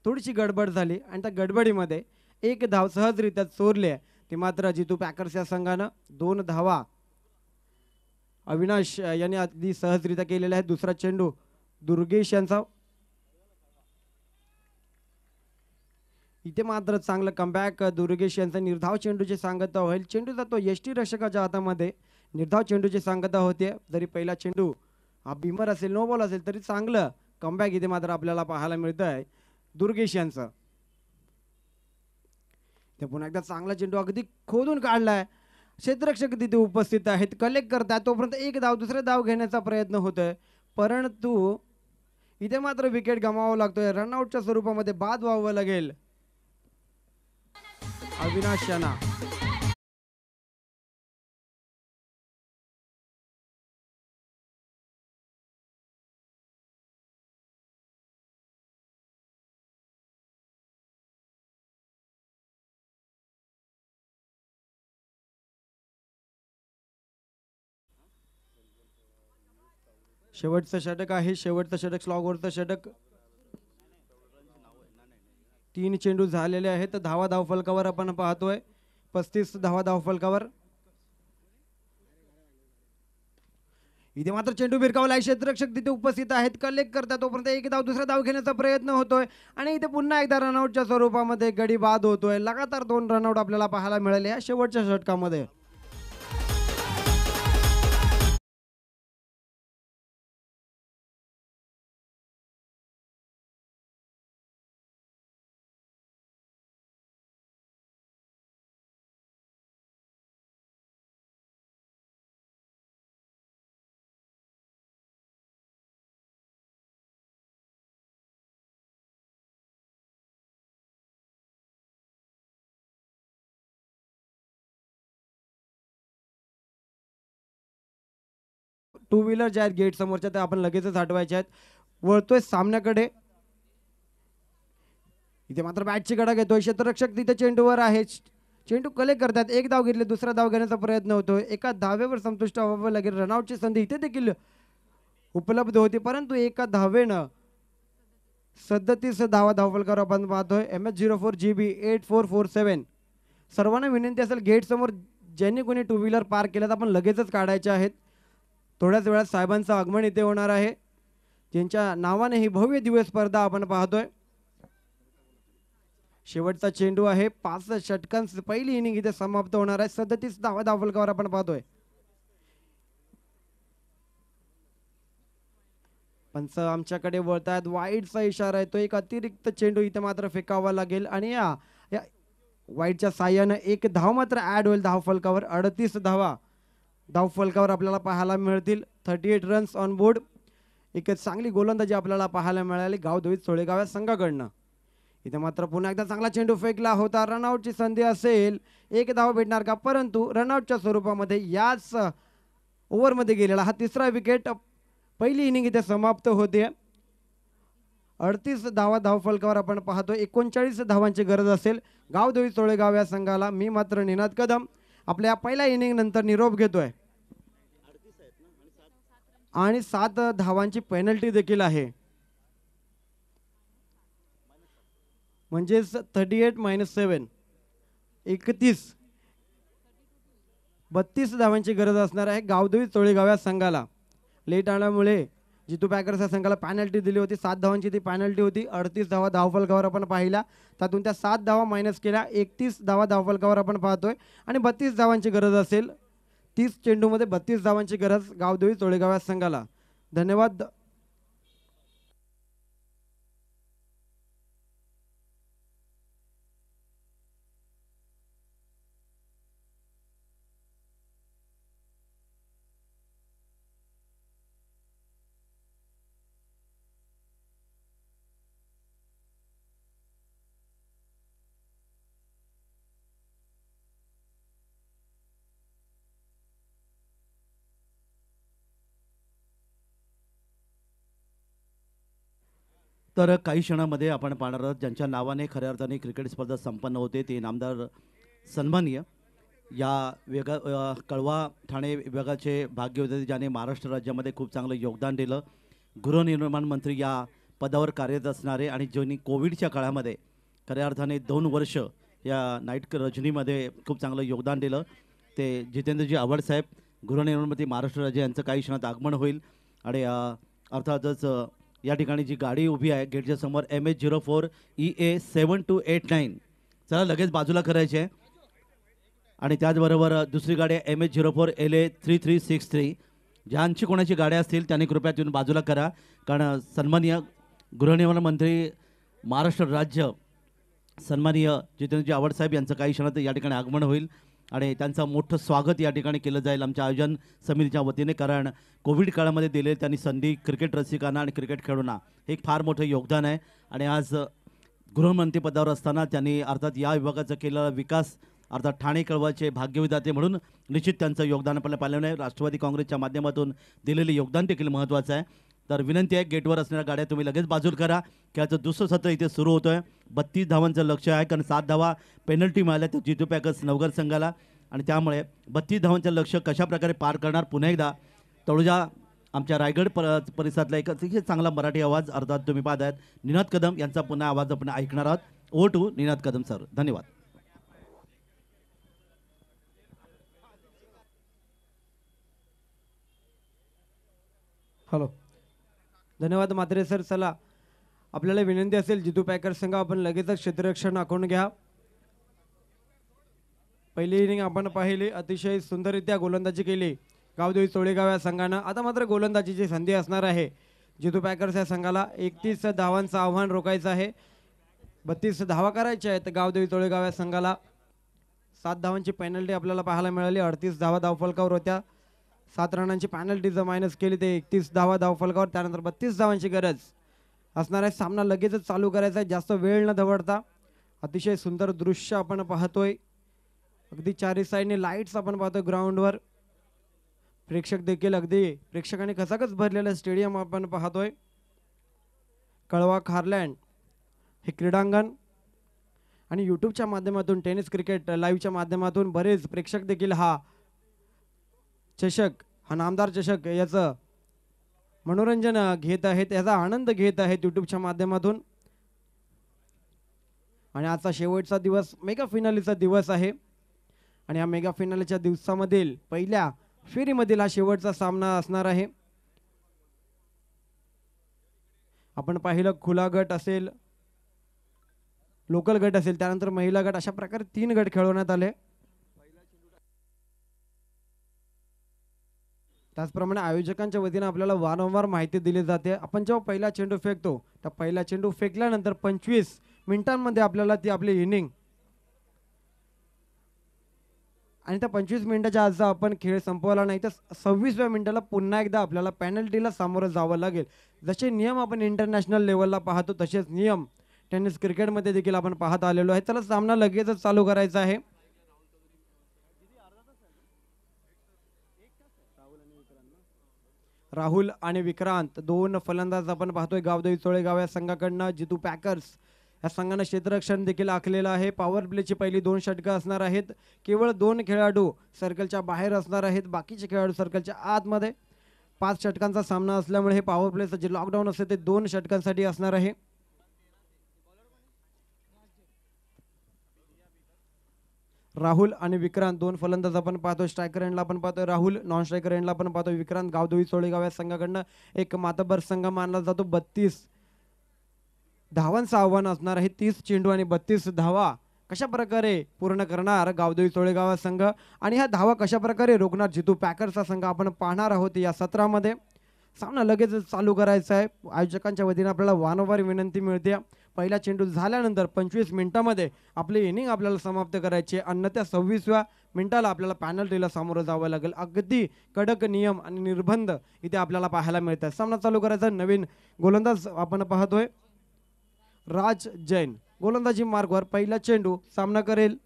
थोडीशी गडबड झाली आणि त्या गडबडीमध्ये एक धाव सहजरित्या चोरली आहे. ती मात्र जितू पॅकर्स या संघानं 2 धावा अविनाश यांनी अगदी सहजरित्या केलेला आहे. दुसरा चेंडू दुर्गेश यांचा. इथे मात्र चांगलं कमबॅक दुर्गेश यांचा. निर्धाव चेंडूची सांगता होईल. चेंडू जातो यष्टी रक्षकाच्या हातामध्ये. निर्धाव चेंडूची सांगता होते. जरी पहिला चेंडू हा बिमर असेल, नो बॉल असेल, तरी चांगलं कमबॅक इथे मात्र आपल्याला पाहायला मिळतं आहे दुर्गेश यांचं. ते पुन्हा एकदा चांगला चेंडू अगदी खोदून काढलाय. क्षेत्ररक्षक तिथे उपस्थित आहेत, कलेक्ट करतात. तोपर्यंत एक धाव दुसरा धाव घेण्याचा प्रयत्न होतोय, परंतु इथे मात्र विकेट गमावावा लागतोय. रनआउटच्या स्वरूपामध्ये बाद व्हावं लागेल अविनाश यांना. शेवटचं षटक आहे, शेवटचं षटक, स्लॉगवरचं षटक. 3 चेंडू झालेले आहेत. धावा धाव फलकावर आपण पाहतोय 35 धावा धाव फलकावर. इथे मात्र चेंडू भिरकावलाय. क्षेत्ररक्षक तिथे उपस्थित आहेत, कलेक्ट करतात. तोपर्यंत एक धाव दुसरा धाव घेण्याचा प्रयत्न होतोय आणि इथे पुन्हा एकदा रनआउटच्या स्वरूपामध्ये गडी बाद होतोय. लगातार 2 रनआउट आपल्याला पाहायला मिळाले या शेवटच्या षटकामध्ये. टू व्हीलर ज्या आहेत गेट समोरच्या त्या आपण लगेचच हटवायच्या आहेत. वळतोय सामन्याकडे. इथे मात्र बॅटची गडा घेतोय. क्षेत्ररक्षक तिथे चेंडूवर आहे. चेंडू कलेक्ट करतात. एक धाव घेतले, दुसरा धाव घेण्याचा प्रयत्न होतोय. एका धावेवर संतुष्ट व्हावं लागेल. रनआउटची संधी इथे देखील उपलब्ध होती, परंतु एका धावेनं 37 धावा धावफलकावर आपण पाहतोय. MS04GB 8447. सर्वांना विनंती असेल गेट समोर ज्यांनी कोणी टू व्हीलर पार्क केल्यात आपण लगेचच काढायचे आहेत. थोड्याच वेळात साहेबांचं आगमन इथे होणार आहे, त्यांच्या नावाने ही भव्य दिव्य स्पर्धा आपण पाहतोय. शेवटचा चेंडू आहे. 5 षटकांची पहिली इनिंग इथे समाप्त होणार आहे. 37 धावा धावफलकावर आपण पाहतोय. पंच आमच्याकडे वळतायत. वाईडचा इशारा येतो. एक अतिरिक्त चेंडू इथे मात्र फेकावा लागेल आणि या वाईडच्या साह्यानं एक धाव मात्र ऍड होईल धाव फलकावर. 38 धावा धाव फलकावर आपल्याला पाहायला मिळतील. 38 रन्स ऑन बोर्ड. एक चांगली गोलंदाजी आपल्याला पाहायला मिळाली गावदेवी सोळेगाव या संघाकडनं. इथे मात्र पुन्हा एकदा चांगला चेंडू फेकला होता. रनआउटची संधी असेल, एक धाव भेटणार का, परंतु रनआउटच्या स्वरूपामध्ये याच ओव्हरमध्ये गेलेला हा तिसरा विकेट. पहिली इनिंग इथे समाप्त होते. 38 धावा धाव फलकावर आपण पाहतो. 39 धावांची गरज असेल गावदेवी सोळेगाव या संघाला. मी मात्र निनाद कदम आपल्या पहिल्या इनिंग नंतर निरोप घेतोय आणि 7 धावांची पेनल्टी देखील आहे, म्हणजेच 38 - 7 31. 32 धावांची गरज असणार आहे गावदेवी सोळेगाव या संघाला. लेट आल्यामुळे जितू पॅकर्स या संघाला पॅनल्टी दिली होती. 7 धावांची ती पॅनल्टी होती. 38 धावा धावफलकावर आपण पाहिला, त्यातून त्या 7 धावा मायनस केल्या. 31 धावा धावफलकावर आपण पाहतोय आणि 32 धावांची गरज असेल. 30 चेंडूमध्ये 32 धावांची गरज गावदेवी सोळेगाव या संघाला. धन्यवाद. तर काही क्षणामध्ये आपण पाहणार आहोत ज्यांच्या नावाने खऱ्या अर्थाने क्रिकेट स्पर्धा संपन्न होते ते नामदार सन्माननीय या कळवा ठाणे विभागाचे भाग्यविधाते ज्याने महाराष्ट्र राज्यामध्ये खूप चांगलं योगदान दिलं, गृहनिर्माण मंत्री या पदावर कार्यरत असणारे आणि ज्यांनी कोविडच्या काळामध्ये खऱ्या अर्थाने 2 वर्ष या नाईट रजनीमध्ये खूप चांगलं योगदान दिलं, ते जितेंद्रजी आव्हाड साहेब, गृहनिर्माण मंत्री महाराष्ट्र राज्य यांचं काही क्षणात आगमन होईल. आणि अर्थातच या ठिकाणी जी गाडी उभी आहे गेटच्या समोर MH04 EA7289, चला लगेच बाजूला करायची आहे. आणि त्याचबरोबर दुसरी गाडी आहे MH04 LA3363. ज्यांची कोणाची गाड्या असतील त्यांनी कृपया तिथून बाजूला करा, कारण सन्माननीय गृहनिर्माण मंत्री महाराष्ट्र राज्य सन्माननीय जितेंद्रजी आव्हाड साहेब यांचं काही क्षणात या ठिकाणी आगमन होईल आणि त्यांचं मोठं स्वागत या ठिकाणी केलं जाईल आमच्या आयोजन समितीच्या वतीने. कारण कोविड काळामध्ये दिलेली त्यांनी संधी क्रिकेट रसिकांना आणि क्रिकेट खेळूंना हे एक फार मोठं योगदान आहे. आणि आज गृहमंत्रीपदावर असताना त्यांनी अर्थात या विभागाचा केलेला विकास अर्थात ठाणे कळवाचे भाग्यविधाते म्हणून निश्चित त्यांचं योगदान आपल्याला पाहिलं आहे. राष्ट्रवादी काँग्रेसच्या माध्यमातून दिलेले योगदान देखील महत्त्वाचं आहे. तर विनंती आहे गेटवर असणाऱ्या गाड्या तुम्ही लगेच बाजूला करा. खेळाचं दुसरं सत्र इथे सुरू होतं आहे. 32 धावांचं लक्ष आहे, कारण 7 धावा पेनल्टी मिळाल्या त्या जितू पॅकर्स नवघर संघाला, आणि त्यामुळे 32 धावांचं लक्ष कशाप्रकारे पार करणार. पुन्हा एकदा तळोजा आमच्या रायगड परिसरातला एक अतिशय चांगला मराठी आवाज अर्थात तुम्ही पाहत आहेत निनाद कदम यांचा पुन्हा आवाज आपण ऐकणार आहोत. Over to Ninad Kadam sir, धन्यवाद. हॅलो, धन्यवाद म्हात्रे सर. चला आपल्याला विनंती असेल जितू पॅकर संघ आपण लगेचच क्षेत्ररक्षण आखून घ्या. पहिली इनिंग आपण पाहिली, अतिशय सुंदररित्या गोलंदाजी केली गावदेवी चोळेगाव या संघानं. आता मात्र गोलंदाजीची संधी असणार आहे जितू पॅकर्स या संघाला. 31 धावांचं आव्हान रोखायचं आहे, 32 धावा करायच्या आहेत गावदेवी चोळेगाव या संघाला. 7 धावांची पेनल्टी आपल्याला पाहायला मिळाली, 38 धावा धावफलकावर होत्या. 7 रनांची पेनल्टी जर मायनस केली ते 31 धावा धावफलकावर, त्यानंतर 32 धावांची गरज असणार आहे. सामना लगेचच चालू करायचा आहे, जास्त वेळ न दवडता. अतिशय सुंदर दृश्य आपण पाहतोय, अगदी चारी साईडने लाईट्स आपण पाहतोय ग्राउंडवर. प्रेक्षक देखील अगदी प्रेक्षकांनी खचाखच भरलेलं स्टेडियम आपण पाहतोय. कळवा खारलँड हे क्रीडांगण आणि यूट्यूबच्या माध्यमातून टेनिस क्रिकेट लाईव्हच्या माध्यमातून बरेच प्रेक्षक देखील हा चषक, हा नामदार चषक याचं मनोरंजन घेत आहेत, याचा आनंद घेत आहेत यूट्यूबच्या माध्यमातून. आणि आजचा शेवटचा दिवस मेगा फिनालीचा दिवस आहे आणि या मेगा फिनालीच्या दिवसामधील पहिल्या फेरीमधील हा शेवटचा सामना असणार आहे. आपण पाहिलं खुला गट असेल, लोकल गट असेल, त्यानंतर महिला गट, अशा प्रकारे 3 गट खेळवण्यात आले. त्याचप्रमाणे आयोजकांच्या वतीने आपल्याला वारंवार माहिती दिली जाते. आपण जेव्हा पहिला चेंडू फेकतो त्या पहिला चेंडू फेकल्यानंतर 25 मिनिटांमध्ये आपल्याला ती आपली इनिंग, आणि त्या 25 मिनिटाच्या आज आपण खेळ संपवला नाही तर 26व्या मिनिटाला पुन्हा एकदा आपल्याला पेनल्टीला सामोरं जावं लागेल. जसे नियम आपण इंटरनॅशनल लेवलला पाहतो तसेच नियम टेनिस क्रिकेटमध्ये देखील आपण पाहत आलेलो आहे. त्याला सामना लगेचच चालू करायचा आहे. राहुल आणि विक्रांत 2 फलंदाज आपण पाहतोय गावदेवी चोळेगाव या संघाकडनं. जितू पॅकर्स या संघानं क्षेत्ररक्षण देखील आखलेलं आहे. पॉवर प्लेची पहिली 2 षटकं असणार आहेत. केवळ 2 खेळाडू सर्कलच्या बाहेर असणार आहेत, बाकीचे खेळाडू सर्कलच्या आतमध्ये. 5 षटकांचा सामना असल्यामुळे हे पॉवर प्लेचं जे लॉकडाऊन असते ते 2 षटकांसाठी असणार आहे. राहुल आणि विक्रांत 2 फलंदाज आपण पाहतोय. स्ट्रायकर एंडला आपण पाहतोय राहुल, नॉन स्ट्रायकर एंडला आपण पाहतोय विक्रांत. गावदेवी चोळेगाव या संघाकडनं एक मातबर संघ मानला जातो. 32 धावांचं आव्हान असणार आहे. 30 चेंडू आणि 32 धावा कशा प्रकारे पूर्ण करणार गावदेवी चोळेगाव संघ आणि ह्या धावा कशा प्रकारे रोखणार जितू पॅकर्सचा संघ आपण पाहणार आहोत या सत्रामध्ये. सामना लगेच चालू करायचा आहे. आयोजकांच्या वतीने आपल्याला वारंवार विनंती मिळते, पहिला चेंडू झाल्यानंतर 25 मिनिटांमध्ये आपली इनिंग आपल्याला समाप्त करायची, अन्यथा 26व्या मिनिटाला आपल्याला पेनल्टीला सामोरं जावं लागेल. अगदी कडक नियम आणि निर्बंध इथे आपल्याला पाहायला मिळतात. सामना चालू करायचा. नवीन गोलंदाज आपण पाहतोय राज जैन, गोलंदाजी मार्गवर. पहिला चेंडू सामना करेल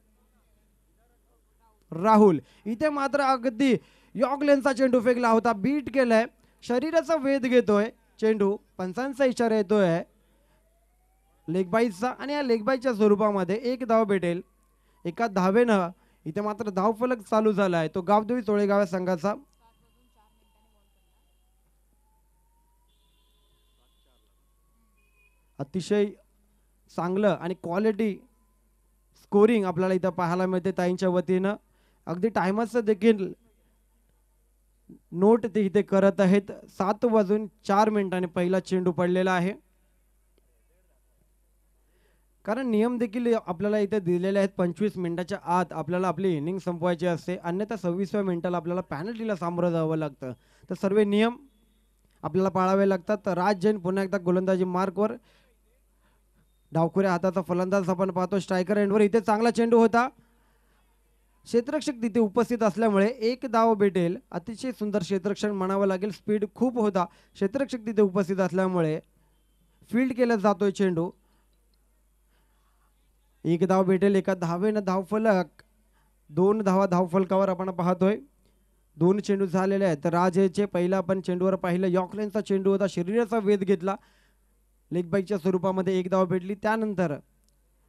राहुल. इथे मात्र अगदी यॉर्कलेनचा चेंडू फेकला होता, बीट केलाय, शरीराचा वेध घेतोय चेंडू, पंचांचा इशारा येतोय लेगबाईचा आणि या लेगबाईच्या स्वरूपामध्ये एक धाव भेटेल. एका धावेनं इथे मात्र धावफलक चालू झाला आहे, तो गावदेवी चोळेगाव या संघाचा. अतिशय चांगलं आणि क्वालिटी स्कोरिंग आपल्याला इथं पाहायला मिळते ताईंच्या वतीनं. अगदी टायमाचं देखील नोट ते इथे करत आहेत. 7:04 पहिला चेंडू पडलेला आहे. कारण नियम देखील आपल्याला इथे दिलेले आहेत. 25 मिनिटाच्या आत आपल्याला आपली इनिंग संपवायची असते, अन्यथा 26व्या मिनिटाला आपल्याला पॅनल्टीला सामोरं जावं लागतं. तर सर्व नियम आपल्याला पाळावे लागतात. तर राज जैन पुन्हा एकदा गोलंदाजी मार्कवर. डावखुऱ्या हाताचा फलंदाज आपण पाहतो स्ट्रायकर एंडवर. इथे चांगला चेंडू होता. क्षेत्ररक्षक तिथे उपस्थित असल्यामुळे एक धाव भेटेल. अतिशय सुंदर क्षेत्ररक्षण म्हणावं लागेल. स्पीड खूप होता. क्षेत्ररक्षक तिथे उपस्थित असल्यामुळे फील्ड केला जातोय चेंडू. एक धाव भेटेल. एका धावेनं धावफलक. 2 धावा धावफलकावर आपण पाहतोय. 2 चेंडू झालेले आहेत. राजेचे पहिला आपण चेंडूवर पाहिलं, यॉर्करचा चेंडू होता, शरीराचा वेध घेतला. लेग बाईकच्या स्वरूपामध्ये एक धाव भेटली. त्यानंतर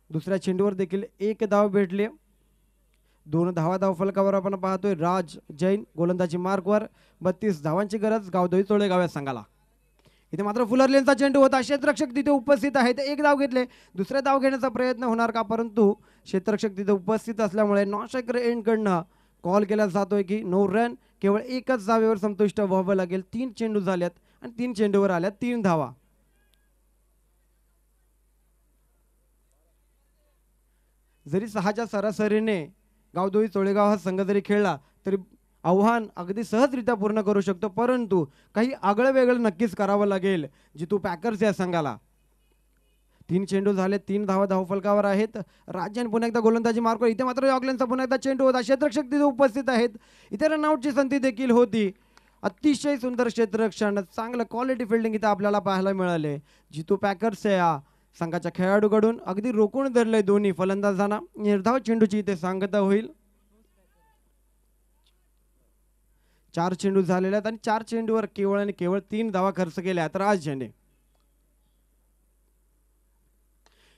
दुसऱ्या चेंडूवर देखील एक धाव भेटली. 2 धावा धावफलकावर आपण पाहतोय. राज जैन गोलंदाजी मार्कवर. 32 धावांची गरज गावदेवी चोळेगाव या संघाला. इथे मात्र फुलरलेनचा चेंडू होता. क्षेत्ररक्षक तिथे उपस्थित आहेत. एक धाव घेतले. दुसऱ्या धाव घेण्याचा प्रयत्न होणार का, परंतु क्षेत्ररक्षक तिथे उपस्थित असल्यामुळे नॉन स्ट्रायकर एंडकडनं कॉल केला जातोय की नो रन. केवळ एकच धावेवर संतुष्ट व्हावं लागेल. 3 चेंडू झाल्यात आणि 3 चेंडूवर आल्यात 3 धावा. जरी 6च्या सरासरीने गावदेवी चोळेगाव हा संघ जरी खेळला तरी आव्हान अगदी सहजरित्या पूर्ण करू शकतो, परंतु काही आगळं वेगळं नक्कीच करावं लागेल जितू पॅकर्स या संघाला. 3 चेंडू झाले. 3 धावा धावफलकावर आहेत. राज्याने पुन्हा एकदा गोलंदाजी मार्कवर. इथे मात्र यॉर्करचा पुन्हा एकदा चेंडू होता. क्षेत्ररक्षक तिथे उपस्थित आहेत. इथे रनआउटची संधी देखील होती. अतिशय सुंदर क्षेत्ररक्षण, चांगलं क्वालिटी फिल्डिंग इथे आपल्याला पाहायला मिळाले जितू पॅकर्स या संघाच्या खेळाडूकडून. अगदी रोखून धरले दोन्ही फलंदाजांना. निर्धाव चेंडूची इथे सांगता होईल. 4 चेंडू झालेले आहेत आणि 4 चेंडूवर केवळ आणि केवळ 3 धावा खर्च केल्या आहेत राज झेंडे.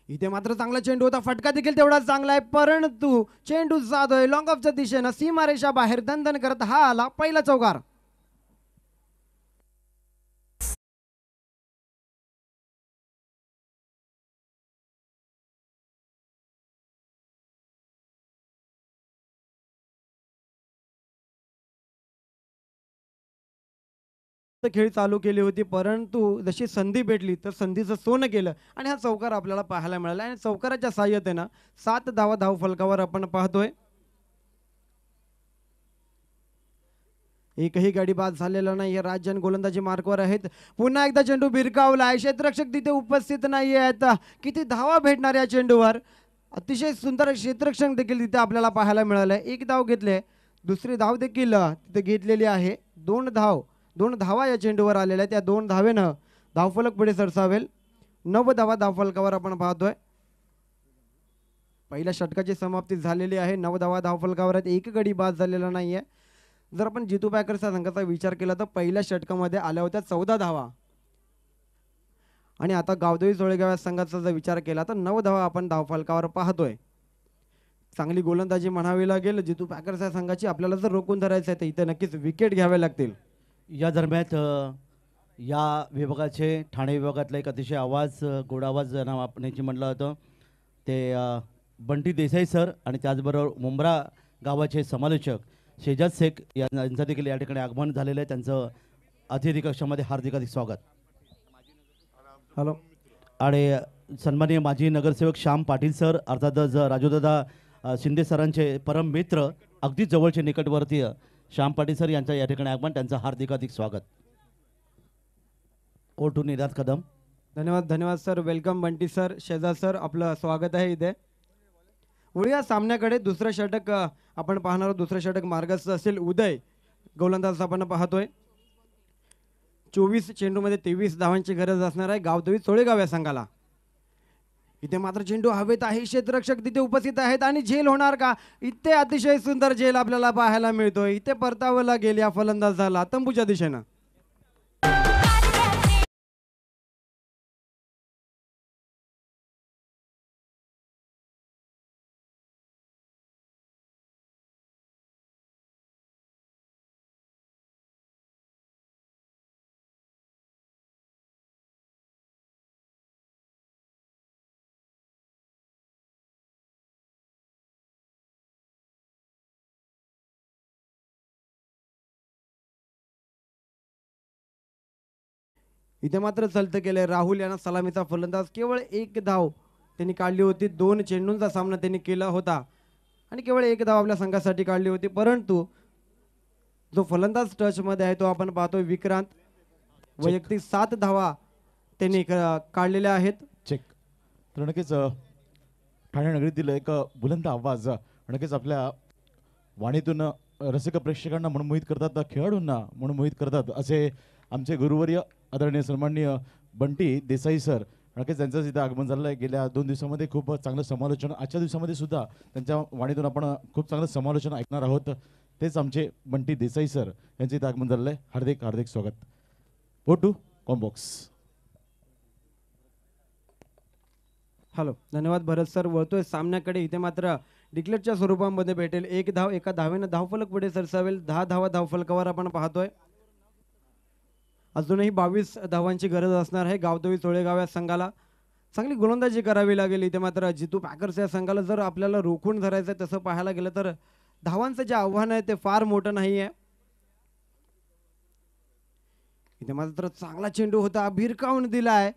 इथे मात्र चांगला चेंडू होता. फटका देखील तेवढाच चांगला आहे, परंतु चेंडू जातोय लॉंग ऑफच्या दिशेनं. सीमारेषा बाहेर दणदण करत हा आला पहिला चौकार. खेळ चालू केली होती, परंतु जशी संधी भेटली तर संधीचं सोनं केलं आणि हा चौकार आपल्याला पाहायला मिळाला. आणि चौकाराच्या साहाय्यतेनं 7 धावा धावफलकावर आपण पाहतोय. एकही गाडी बाद झालेला नाही. राज्यान गोलंदाजी मार्कवर आहेत. पुन्हा एकदा चेंडू भिरकावला आहे. क्षेत्ररक्षक तिथे उपस्थित नाही आहेत. किती धावा भेटणार या चेंडूवर. अतिशय सुंदर क्षेत्ररक्षण देखील तिथे आपल्याला पाहायला मिळालंय. एक धाव घेतले. दुसरी धाव देखील तिथे घेतलेली आहे. 2 धावा या चेंडूवर आलेल्या. त्या 2 धावेनं धावफलक पुढे सरसावेल. 9 धावा धावफलकावर आपण पाहतोय. पहिल्या षटकाची समाप्ती झालेली आहे. 9 धावा धावफलकावर आहेत. एक गडी बाद झालेला नाहीये. जर आपण जितू पॅकर्सच्या संघाचा विचार केला तर पहिल्या षटकामध्ये आल्या होत्या 14 धावा आणि आता गावदेवी चोळेगाव या संघाचा जर विचार केला तर 9 धावा आपण धावफलकावर पाहतोय. चांगली गोलंदाजी म्हणावी लागेल जितू पॅकर्स या संघाची. आपल्याला जर रोखून धरायचं आहे तर इथे नक्कीच विकेट घ्यावे लागतील. या दरम्यान या विभागाचे ठाणे विभागातला एक अतिशय गोड आवाज नाव आपण्याची म्हटलं होतं ते बंटी देसाई सर आणि त्याचबरोबर मुंब्रा गावाचे समालोचक शेजाद शेख यांचं देखील या ठिकाणी आगमन झालेलं आहे. त्यांचं अतिथी कक्षामध्ये हार्दिक स्वागत. हॅलो. आणि सन्माननीय माजी नगरसेवक श्याम पाटील सर, अर्थातच राजूदादा शिंदे सरांचे परम मित्र, अगदी जवळचे निकटवर्तीय श्याम पाटील सर यांचं या ठिकाणी आगमन. त्यांचं हार्दिक स्वागत. ओटू निदात कदम. धन्यवाद sir. Welcome Bunty sir, Shehzad sir, आपलं स्वागत आहे इथे. वळूया सामन्याकडे. दुसरं षटक आपण पाहणार आहोत. दुसरं षटक मार्गस्थ असेल. उदय गोलंदाज आपण पाहतोय. 24 चेंडूमध्ये 23 धावांची गरज असणार आहे गावदेवी चोळेगाव या संघाला. इथे मात्र चेंडू हवेत आहे. क्षेत्ररक्षक तिथे उपस्थित आहेत आणि झेल होणार का. इथे अतिशय सुंदर झेल आपल्याला पाहायला मिळतोय. इथे परतावं लागेल या फलंदाजाला तंबूच्या दिशेनं. इथे मात्र चलतं केलंय राहुल यांना सलामीचा फलंदाज. केवळ एक धाव त्यांनी काढली होती. 2 चेंडूंचा सामना त्यांनी केला होता आणि केवळ एक धाव आपल्या संघासाठी काढली होती. परंतु जो फलंदाज टच मध्ये आहे तो आपण पाहतोय विक्रांत. वैयक्तिक 7 धावा त्यांनी काढलेल्या आहेत. चेक. तर नक्कीच ठाणे नगरीतील एक बुलंद आवाज नक्कीच आपल्या वाणीतून रसिक प्रेक्षकांना मनमोहित करतात, खेळाडूंना मनमोहित करतात. असे आमचे गुरुवर्य आदरणीय सन्माननीय बंटी देसाई सर, नक्कीच त्यांचं इथं आगमन झालेलं आहे. गेल्या 2 दिवसामध्ये खूप चांगलं समालोचन, आजच्या दिवसामध्ये सुद्धा त्यांच्या वाणीतून आपण खूप चांगलं समालोचन ऐकणार आहोत. तेच आमचे बंटी देसाई सर यांचं इथं आगमन झालेलं आहे. हार्दिक हार्दिक स्वागत. Go to combox. हॅलो, धन्यवाद भरत सर. वळतोय सामन्याकडे. इथे मात्र डिक्लेअरच्या स्वरूपामध्ये भेटेल. एक धाव एका धावेनं धावफलक पुढे सरसावेल. 10 धावा धावफलकावर आपण पाहतोय. अजूनही 22 धावांची गरज असणार आहे गावदेवी चोळेगाव या संघाला. चांगली गोलंदाजी करावी लागेल. इथे मात्र जितू पॅकर्स या संघाला जर आपल्याला रोखून धरायचं आहे तसं पाहायला गेलं तर धावांचं जे आव्हान आहे ते फार मोठं नाही आहे. इथे मात्र चांगला चेंडू होता, भिरकावून दिलाय.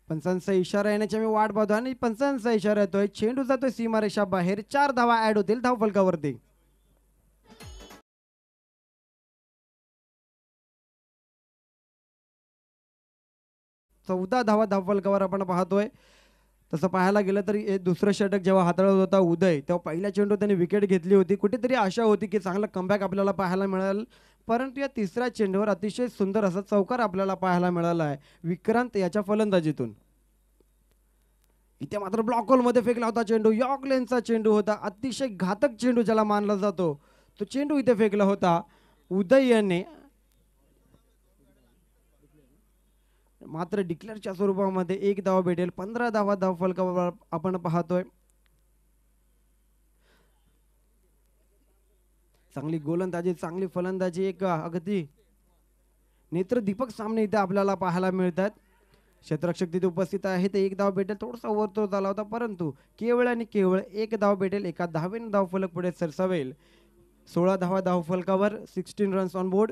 पंचांचा इशारा येण्याची मी वाट पाहतो आणि पंचांचा इशारा येतोय. चेंडू जातोय सीमारेषा बाहेर. 4 धावा ऍड होतील धावफलकावरती. चौदा धावा धावफलकावर आपण पाहतोय. तसं पाहायला गेलं तर दुसरं षटक जेव्हा हाताळत होता उदय, तेव्हा पहिल्या चेंडू त्यांनी विकेट घेतली होती. कुठेतरी आशा होती की चांगला कमबॅक आपल्याला पाहायला मिळेल, परंतु या तिसऱ्या चेंडूवर अतिशय सुंदर असा चौकार आपल्याला पाहायला मिळाला आहे विक्रांत याच्या फलंदाजीतून. इथे मात्र ब्लॉक होल मध्ये फेकला होता चेंडू. यॉर्क लेनचा चेंडू होता, अतिशय घातक चेंडू ज्याला मानला जातो तो चेंडू इथे फेकला होता उदय यांनी. मात्र डिक्लेअरच्या स्वरूपामध्ये एक धाव भेटेल. 15 धावा धावफलकावर आपण पाहतोय. चांगली गोलंदाजी, चांगली फलंदाजी, एक अगदी नेत्रदीपक सामने इथे आपल्याला पाहायला मिळतात. क्षेत्ररक्षक तिथे उपस्थित आहे. ते एक धाव भेटेल. थोडासा ओव्हरथ्रो झाला होता परंतु केवळ आणि केवळ एक धाव भेटेल. एका धावेने धावफलक पुढे सरसावेल. 16 धावा धावफलकावर, 16 रन्स ऑन बोर्ड.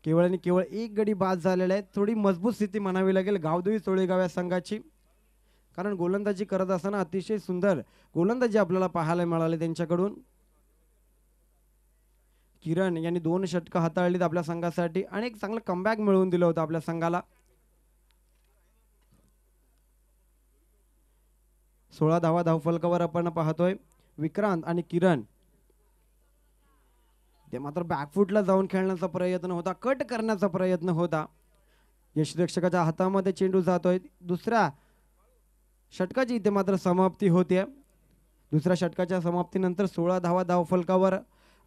केवळ आणि केवळ एक गडी बाद झालेला आहे. थोडी मजबूत स्थिती म्हणावी लागेल गावदेवी चोळेगाव या संघाची, कारण गोलंदाजी करत असताना अतिशय सुंदर गोलंदाजी आपल्याला पाहायला मिळाली त्यांच्याकडून. किरण यांनी 2 षटकं हाताळलीत आपल्या संघासाठी आणि एक चांगलं कमबॅक मिळवून दिलं होतं आपल्या संघाला. 16 धावा धावफलकावर आपण पाहतोय. विक्रांत आणि किरण ते मात्र बॅकफुटला जाऊन खेळण्याचा प्रयत्न होता, कट करण्याचा प्रयत्न होता. यष्टिरक्षकाच्या हातामध्ये चेंडू जातोय. दुसऱ्या षटकाची इथे मात्र समाप्ती होते. दुसऱ्या षटकाच्या समाप्तीनंतर 16 धावा धावफलकावर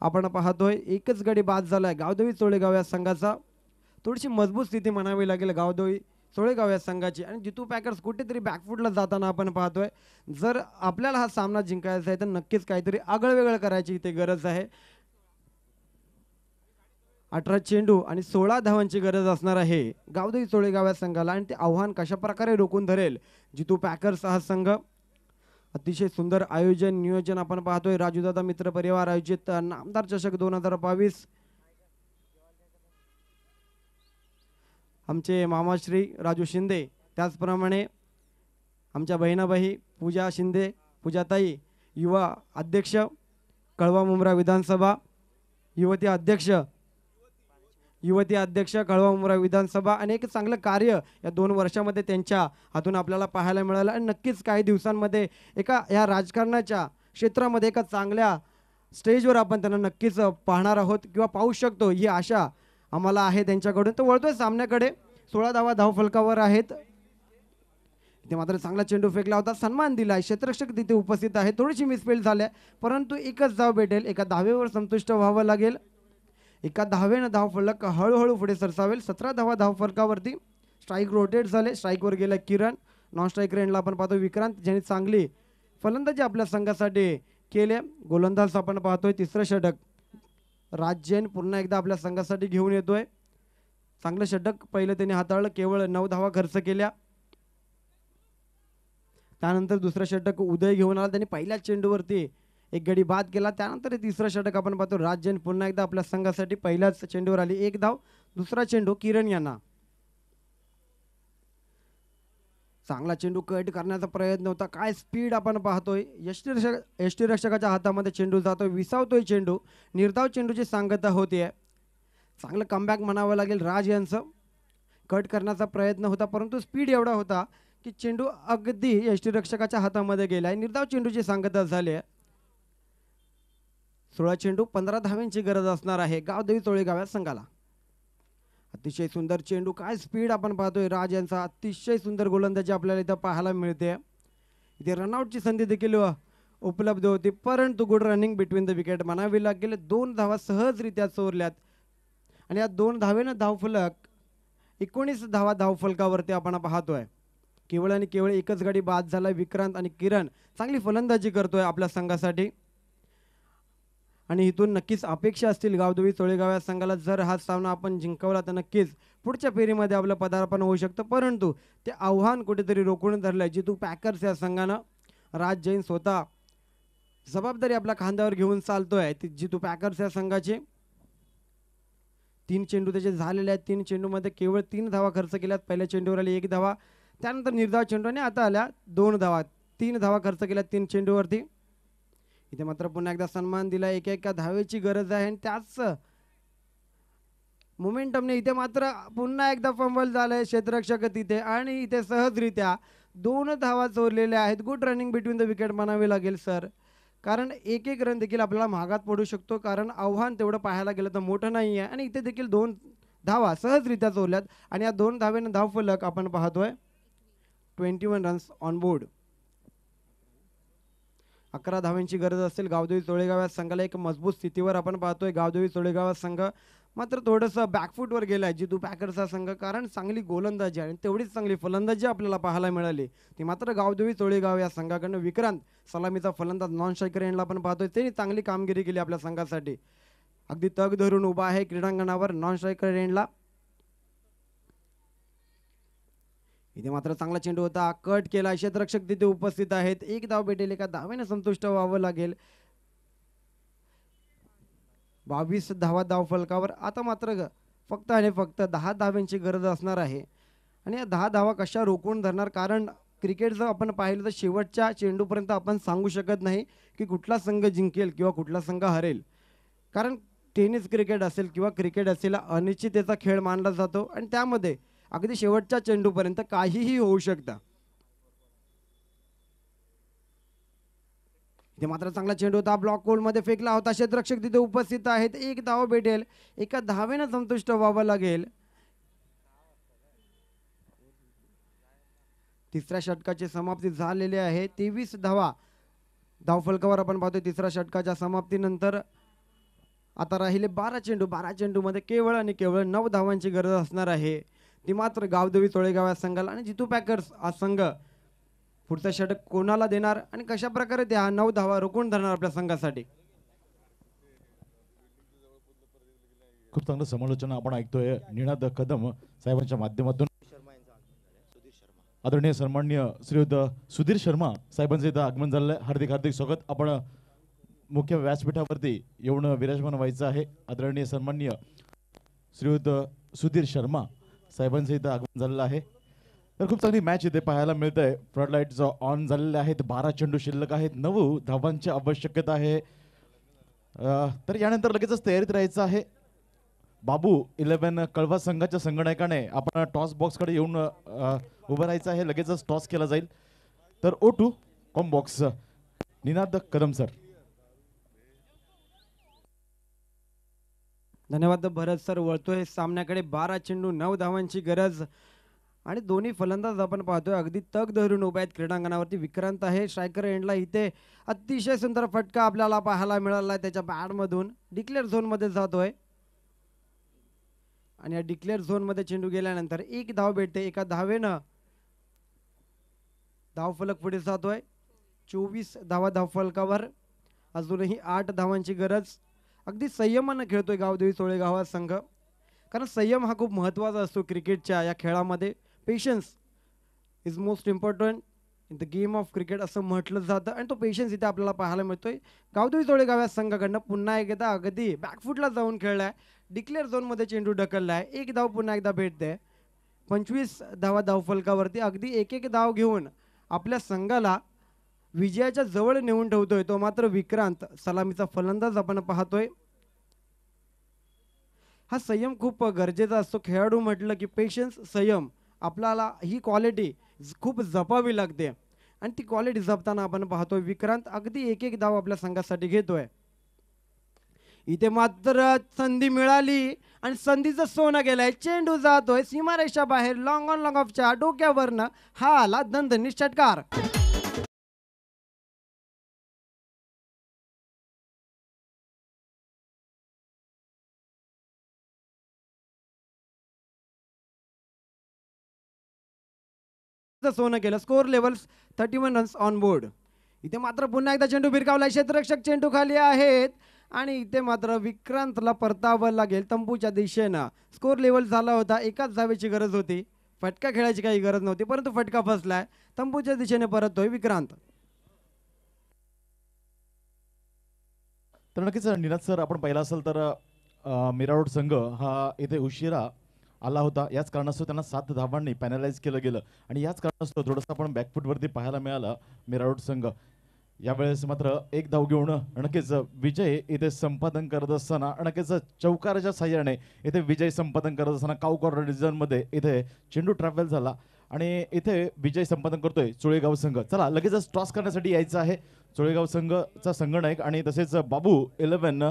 आपण पाहतोय. एकच गडी बाद झालाय गावदेवी चोळेगाव या संघाचा. थोडीशी मजबूत स्थिती म्हणावी लागेल गावदेवी चोळेगाव या संघाची. आणि जितू पॅकर्स कुठेतरी बॅकफुटला जाताना आपण पाहतोय. जर आपल्याला हा सामना जिंकायचा आहे तर नक्कीच काहीतरी आगळवेगळं करायची इथे गरज आहे. 18 चेंडू आणि 16 धावांची गरज असणार आहे गावदेवी चोळेगाव या संघाला. आणि ते आव्हान कशा प्रकारे रोखून धरेल जितू पॅकर्स हा संघ. अतिशय सुंदर आयोजन नियोजन आपण पाहतोय. राजूदादा मित्र परिवार आयोजित नामदार चषक 2022. आमचे मामाश्री राजू शिंदे, त्याचप्रमाणे आमच्या बहिणाबाई पूजा शिंदे, पूजाताई, युवा अध्यक्ष कळवा मुंब्रा विधानसभा, युवती अध्यक्ष कळवा मुंब्रा विधानसभा. अनेक चांगलं कार्य या 2 वर्षामध्ये त्यांच्या हातून आपल्याला पाहायला मिळालं. आणि नक्कीच काही दिवसांमध्ये एका या राजकारणाच्या क्षेत्रामध्ये एका चांगल्या स्टेजवर आपण त्यांना नक्कीच पाहणार आहोत किंवा पाहू शकतो, ही आशा आम्हाला आहे त्यांच्याकडून. तर वळतोय सामन्याकडे. 16 धावा धावफलकावर आहेत. इथे मात्र चांगला चेंडू फेकला होता, सन्मान दिला. क्षेत्ररक्षक तिथे उपस्थित आहे. थोडीशी मिसफील्ड झाल्या परंतु एकच धाव भेटेल. एका धावेवर संतुष्ट व्हावं लागेल. एका धावेनं धावफलक हळूहळू पुढे सरसावेल. 17 धावा धावफलकावरती. स्ट्राईक रोटेट झाले. स्ट्राईकवर गेला किरण. नॉन स्ट्राईक रेंजला आपण पाहतो विक्रांत, ज्यांनी चांगली फलंदाजी आपल्या संघासाठी केले. गोलंदाज आपण पाहतोय. तिसरं षटक राज जैन पुन्हा एकदा आपल्या संघासाठी घेऊन येतोय. चांगलं षटक पहिलं त्यांनी हाताळलं. केवळ 9 धावा खर्च केल्या. त्यानंतर दुसरं षटक उदय घेऊन आला. त्यांनी पहिल्या चेंडूवरती एक गडी बाद केला. त्यानंतर तिसरं षटक आपण पाहतो राज जैन पुन्हा एकदा आपल्या संघासाठी पहिल्याच चेंडूवर आली. एक धाव. दुसरा चेंडू किरण यांना. चांगला चेंडू कट करण्याचा प्रयत्न होता. काय स्पीड आपण पाहतोय. यष्टीरक्षकाच्या हातामध्ये चेंडू जातोय, विसावतोय चेंडू. निर्धाव चेंडूची सांगता होतीये. चांगलं कमबॅक म्हणावं लागेल राज यांचं. कट करण्याचा प्रयत्न होता परंतु स्पीड एवढा होता की चेंडू अगदी यष्टीरक्षकाच्या हातामध्ये गेलाय. निर्धाव चेंडूची सांगता झाली आहे. 16 चेंडू 15 धाव्यांची गरज असणार आहे गावदेवी चोळेगाव या संघाला. अतिशय सुंदर चेंडू. काय स्पीड आपण पाहतोय राज यांचा. अतिशय सुंदर गोलंदाजी आपल्याला इथं पाहायला मिळते. इथे रनआउटची संधी देखील उपलब्ध होती परंतु good running between the wicket म्हणावी लागेल. 2 धावा सहजरित्या चोरल्यात आणि या 2 धावेनं धावफलक 19 धावा धावफलकावरती आपण पाहतोय. केवळ आणि केवळ एकच गडी बाद झालाय. विक्रांत आणि किरण चांगली फलंदाजी करतोय आपल्या संघासाठी आणि इथून नक्कीच अपेक्षा असतील गावदेवी चोळेगाव या संघाला. जर हा सामना आपण जिंकवला तर नक्कीच पुढच्या फेरीमध्ये आपलं पदार्पण होऊ शकतं परंतु ते आव्हान कुठेतरी रोखून धरलंय. जितू पॅकर्स या संघानं. राज जैन स्वतः जबाबदारी आपल्या खांद्यावर घेऊन चालतोय. जितू पॅकर्स या संघाचे 3 चेंडू त्याचे झालेले आहेत. 3 चेंडूमध्ये केवळ 3 धावा खर्च केल्यात. पहिल्या चेंडूवर आली 1 धावा. त्यानंतर निर्धाव चेंडू आणि आता आल्या 2 धावा. 3 धावा खर्च केल्यात 3 चेंडूवरती. इथे मात्र पुन्हा एकदा सन्मान दिला. एका धावेची गरज आहे आणि त्याच मोमेंटमने इथे मात्र पुन्हा एकदा फंबल झालंय क्षेत्ररक्षक तिथे आणि इथे सहजरित्या 2 धावा चोरलेल्या आहेत. Good running between the wicket म्हणावे लागेल सर. कारण एक रन देखील आपल्याला महागात पडू शकतो कारण आव्हान तेवढं पाहायला गेलं तर मोठं नाही आहे आणि इथे देखील 2 धावा सहजरित्या चोरल्यात आणि या 2 धावेनं धावफलक आपण पाहतोय 21 रन्स ऑन बोर्ड. 11 धाव्यांची गरज असेल गावदेवी चोळेगाव या संघाला. एक मजबूत स्थितीवर आपण पाहतोय गावदेवी चोळेगाव संघ. मात्र थोडंसं बॅकफूटवर गेलाय जितू पॅकर्सचा संघ कारण चांगली गोलंदाजी आणि तेवढीच चांगली फलंदाजी आपल्याला पाहायला मिळाली. ती मात्र गावदेवी चोळेगाव या संघाकडनं. विक्रांत सलामीचा फलंदाज नॉन स्ट्रायकर एंडला आपण पाहतोय. त्यांनी चांगली कामगिरी केली आपल्या संघासाठी. अगदी तग धरून उभा आहे क्रीडांगणावर नॉन स्ट्रायकर एंडला. इथे मात्र चांगला चेंडू होता. कट केला. क्षेत्ररक्षक तिथे उपस्थित आहेत. 1 धाव भेटेल. एका धावेने संतुष्ट व्हावं लागेल. 22 धावा धावफलकावर. आता मात्र फक्त आणि फक्त 10 धाव्यांची गरज असणार आहे आणि या 10 धावा कशा रोखून धरणार कारण क्रिकेट जर आपण पाहिलं तर शेवटच्या चेंडूपर्यंत आपण सांगू शकत नाही की कुठला संघ जिंकेल किंवा कुठला संघ हरेल. कारण टेनिस क्रिकेट असेल किंवा क्रिकेट असेल अनिश्चिततेचा खेळ मानला जातो आणि त्यामध्ये अगदी शेवटच्या चेंडूपर्यंत काहीही होऊ शकतं. इथे मात्र चांगला चेंडू होता. ब्लॉक होलमध्ये फेकला होता. क्षेत्ररक्षक तिथे उपस्थित आहेत. 1 धाव भेटेल. एका धावेनं संतुष्ट व्हावं लागेल. तिसऱ्या षटकाची समाप्ती झालेली आहे. 23 धावा धावफलकावर आपण पाहतोय. तिसऱ्या षटकाच्या समाप्तीनंतर आता राहिले 12 चेंडू. 12 चेंडूमध्ये केवळ आणि केवळ 9 धावांची गरज असणार आहे. ती मात्र गावदेवी चोळेगाव या संघाला आणि जितू पॅकर्स हा संघ पुढचा षटक कोणाला देणार आणि कशा प्रकारे त्या 9 धावा रोखून धरणार आपल्या संघासाठी. खूप चांगलं समालोचन आपण ऐकतोय निनाद कदम साहेबांच्या माध्यमातून. आदरणीय सन्माननीय श्रीयुत सुधीर शर्मा साहेबांचं इथं आगमन झालेलं आहे. हार्दिक हार्दिक स्वागत. आपण मुख्य व्यासपीठावरती येऊन विराजमान व्हायचं आहे. आदरणीय सन्माननीय श्रीयुत सुधीर शर्मा साहेबांचं इथं आगमन झालेलं आहे. तर खूप चांगली मॅच इथे पाहायला मिळत आहे. फ्लड लाईट्स ऑन झालेले आहेत. 12 चेंडू शिल्लक आहेत. 9 धावांची आवश्यकता आहे. तर यानंतर लगेचच तयारीत राहायचं आहे. बाबू 11 कळवा संघाच्या संगणकाने आपण टॉस बॉक्सकडे येऊन उभं राहायचं आहे. लगेचच टॉस केला जाईल. तर O2 com box Ninad Kadam sir. धन्यवाद भरत सर. वळतोय सामन्याकडे. 12 चेंडू 9 धावांची गरज आणि दोन्ही फलंदाज आपण पाहतोय अगदी तग धरून उभे आहेत क्रीडांगणावरती. विक्रांत आहे स्ट्रायकर एंडला. इथे अतिशय सुंदर फटका आपल्याला पाहायला मिळाला आहे त्याच्या बॅटमधून. डिक्लेअर झोनमध्ये जातोय आणि या डिक्लेअर झोनमध्ये चेंडू गेल्यानंतर 1 धाव भेटते. एका धावेनं धावफलक पुढे जातोय. 24 धावा धावफलकावर. अजूनही 8 धावांची गरज. अगदी संयमानं खेळतोय गावदेवी चोळेगाव हा संघ कारण संयम हा खूप महत्त्वाचा असतो क्रिकेटच्या या खेळामध्ये. Patience is most important the game of cricket असं म्हटलं जातं आणि तो पेशन्स इथे आपल्याला पाहायला मिळतोय. गावदेवी तोळेगाव या संघाकडनं पुन्हा एकदा अगदी बॅकफुटला जाऊन खेळलाय. डिक्लेअर झोनमध्ये चेंडू ढकललाय. एक धाव पुन्हा एकदा भेटते. 25 धावा धावफलकावरती अगदी एक एक धाव घेऊन आपल्या संघाला विजयाच्या जवळ नेऊन ठेवतोय तो मात्र विक्रांत सलामीचा फलंदाज आपण पाहतोय. हा संयम खूप गरजेचा असतो. खेळाडू म्हटलं की पेशन्स, संयम, आपल्याला ही क्वालिटी खूप जपावी लागते आणि ती क्वालिटी जपताना आपण पाहतोय विक्रांत अगदी एक एक धाव आपल्या संघासाठी घेतोय. इथे मात्र संधी मिळाली आणि संधीचं सोनं गेलंय. चेंडू जातोय सीमारेषा बाहेर. लॉंग ऑन लॉंग ऑफच्या डोक्यावरनं हा आला दणदणीत षटकार. सोनं केलं. Score levels 31 runs on board. इथे मात्र पुन्हा एकदा चेंडू भिरकावला. क्षेत्ररक्षक चेंडू खाली आहेत आणि इथे मात्र विक्रांतला परतावं लागेल तंबूच्या दिशेनं. स्कोर लेवल झाला होता. एकाच धावेची गरज होती. फटका खेळायची काही गरज नव्हती परंतु फटका फसलाय. तंबूच्या दिशेने परततोय विक्रांत. तर नक्कीच निनाद सर, आपण पाहिलं असेल तर मिरारोड संघ हा इथे उशिरा आला होता. याच कारणास्तव त्यांना 7 धावांनी पॅनलाइज केलं गेलं आणि याच कारणास्तव थोडंसं आपण बॅकफुटवरती पाहायला मिळालं मिरारोड संघ. यावेळेस मात्र एक धाव घेऊन नक्कीच विजय इथे संपादन करत असताना, नक्कीच चौकाराच्या साह्याने इथे विजय संपादन करत असताना काऊ कॉर्नर रिजनमध्ये इथे चेंडू ट्रॅव्हल झाला आणि इथे विजय संपादन करतोय चोळेगाव संघ. चला लगेचच टॉस करण्यासाठी यायचं आहे. चोळेगाव संघचा संघनायक आणि तसेच बाबू 11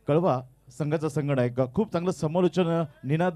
कळवा संघाचा संघनायक. खूप चांगलं समालोचन निनाद